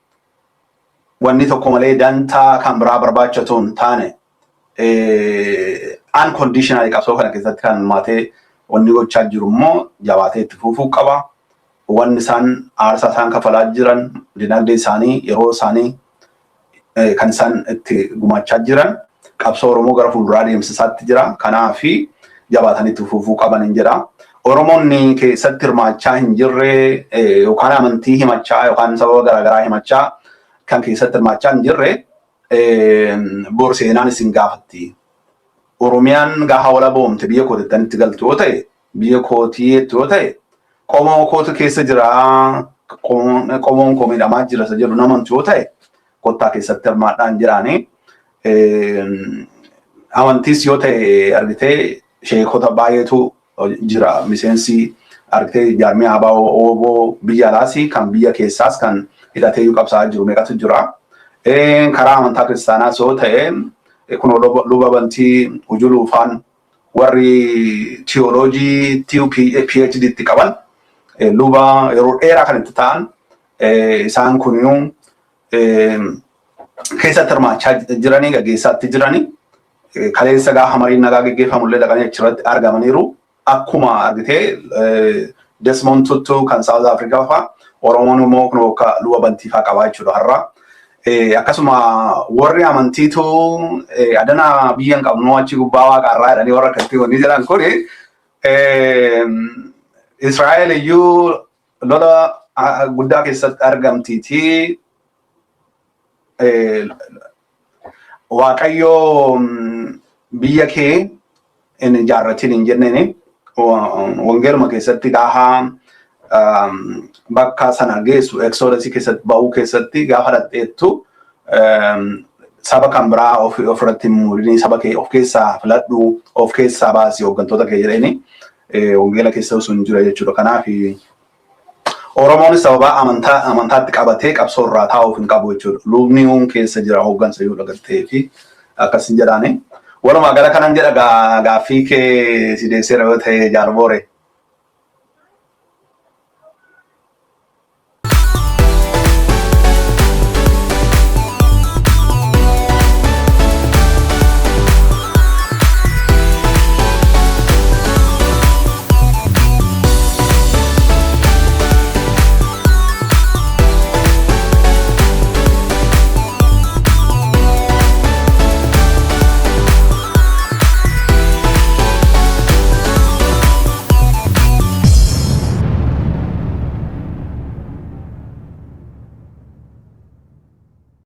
wanni tokko malee dantaa kan biraa barbaachatuun taane unconditional qabsoo kana keessatti kan maatee wanni gochaa jiru immoo jabaatee itti fufuu qaba. Wanni isaan aarsaa isaan kafalaa jiran dinagdee isaanii yeroo isaanii kan isaan itti gumachaa jiran qabsoo Oromoo gara fuulduraa deemsisaatti jira. Kanaaf jabaatanii itti fufuu qaban hin jedha. Oromoonni keessatti hirmaachaa hin jirre yookaan amantii himachaa yookaan sababa garaagaraa himachaa kan keessatti hirmaachaa hin jirre bor seenaan isin gaafatti. Oromiyaan gaafa wala boomte biyya kootitti itti galtu yoo ta'e biyya kootii yoo ta'e qomoo kootu keessa jira qomoon koo miidhamaa jira isa jedhu namantu yoo ta'e kottaa keessatti hirmaadhaan jiraanii. Amantiis yoo ta'e argitee sheekota baay'eetu jira miseensi argitee jaarmiyaa abaa oboo biyya alaasii kan biyya keessaas kan hidhatee qabsaa jiru meeqatu jira. Karaa amantaa kiristaanaas yoo ta'e kun luba bantii ujuluufaan warri tiyooloojii PhD itti qaban luba yeroo dheeraa kan itti ta'an isaan kuniyyuu keessatti hirmaachaa jiranii gaggeessaatti jiranii kaleessa gaafa mariin nagaa gaggeeffamullee dhaqanii achirratti argamaniiru. Akkuma argitee Desmond Tutu kan South Africa fa'aa Oromoon immoo kun akka luba bantii fa'aa qabaa jechuudha har'a. Akkasuma warri amantiitu adana biyyan qabnu achi gubbaa waaqarraa jedhanii warra akkasii wanni jedhan kuni Israa'eel iyyuu lola guddaa keessatti argamtiiti. Waaqayyo biyya kee inni jaarratiin hin jenneen wangeeluma keessatti gaafa bakka sana geessu Exodus keessatti ba'uu keessatti gaafa dhadheettu saba kan biraa ofirratti muudanii saba kee of keessaa filadhu of keessaa baasii hooggantoota kee jedhanii wangeela keessa osoo hin jiru jechuudha. Kanaaf Oromoon sababa amantaatti qabatee qabsoo irraa taa'uuf hin qabu jechuudha. Lubni keessa jira hooggansa yoo dhagartee fi akkas hin jedhaane. Walumaa gala kanan jedha gaaffii kee si deesseera yoo ta'e Jaarboore.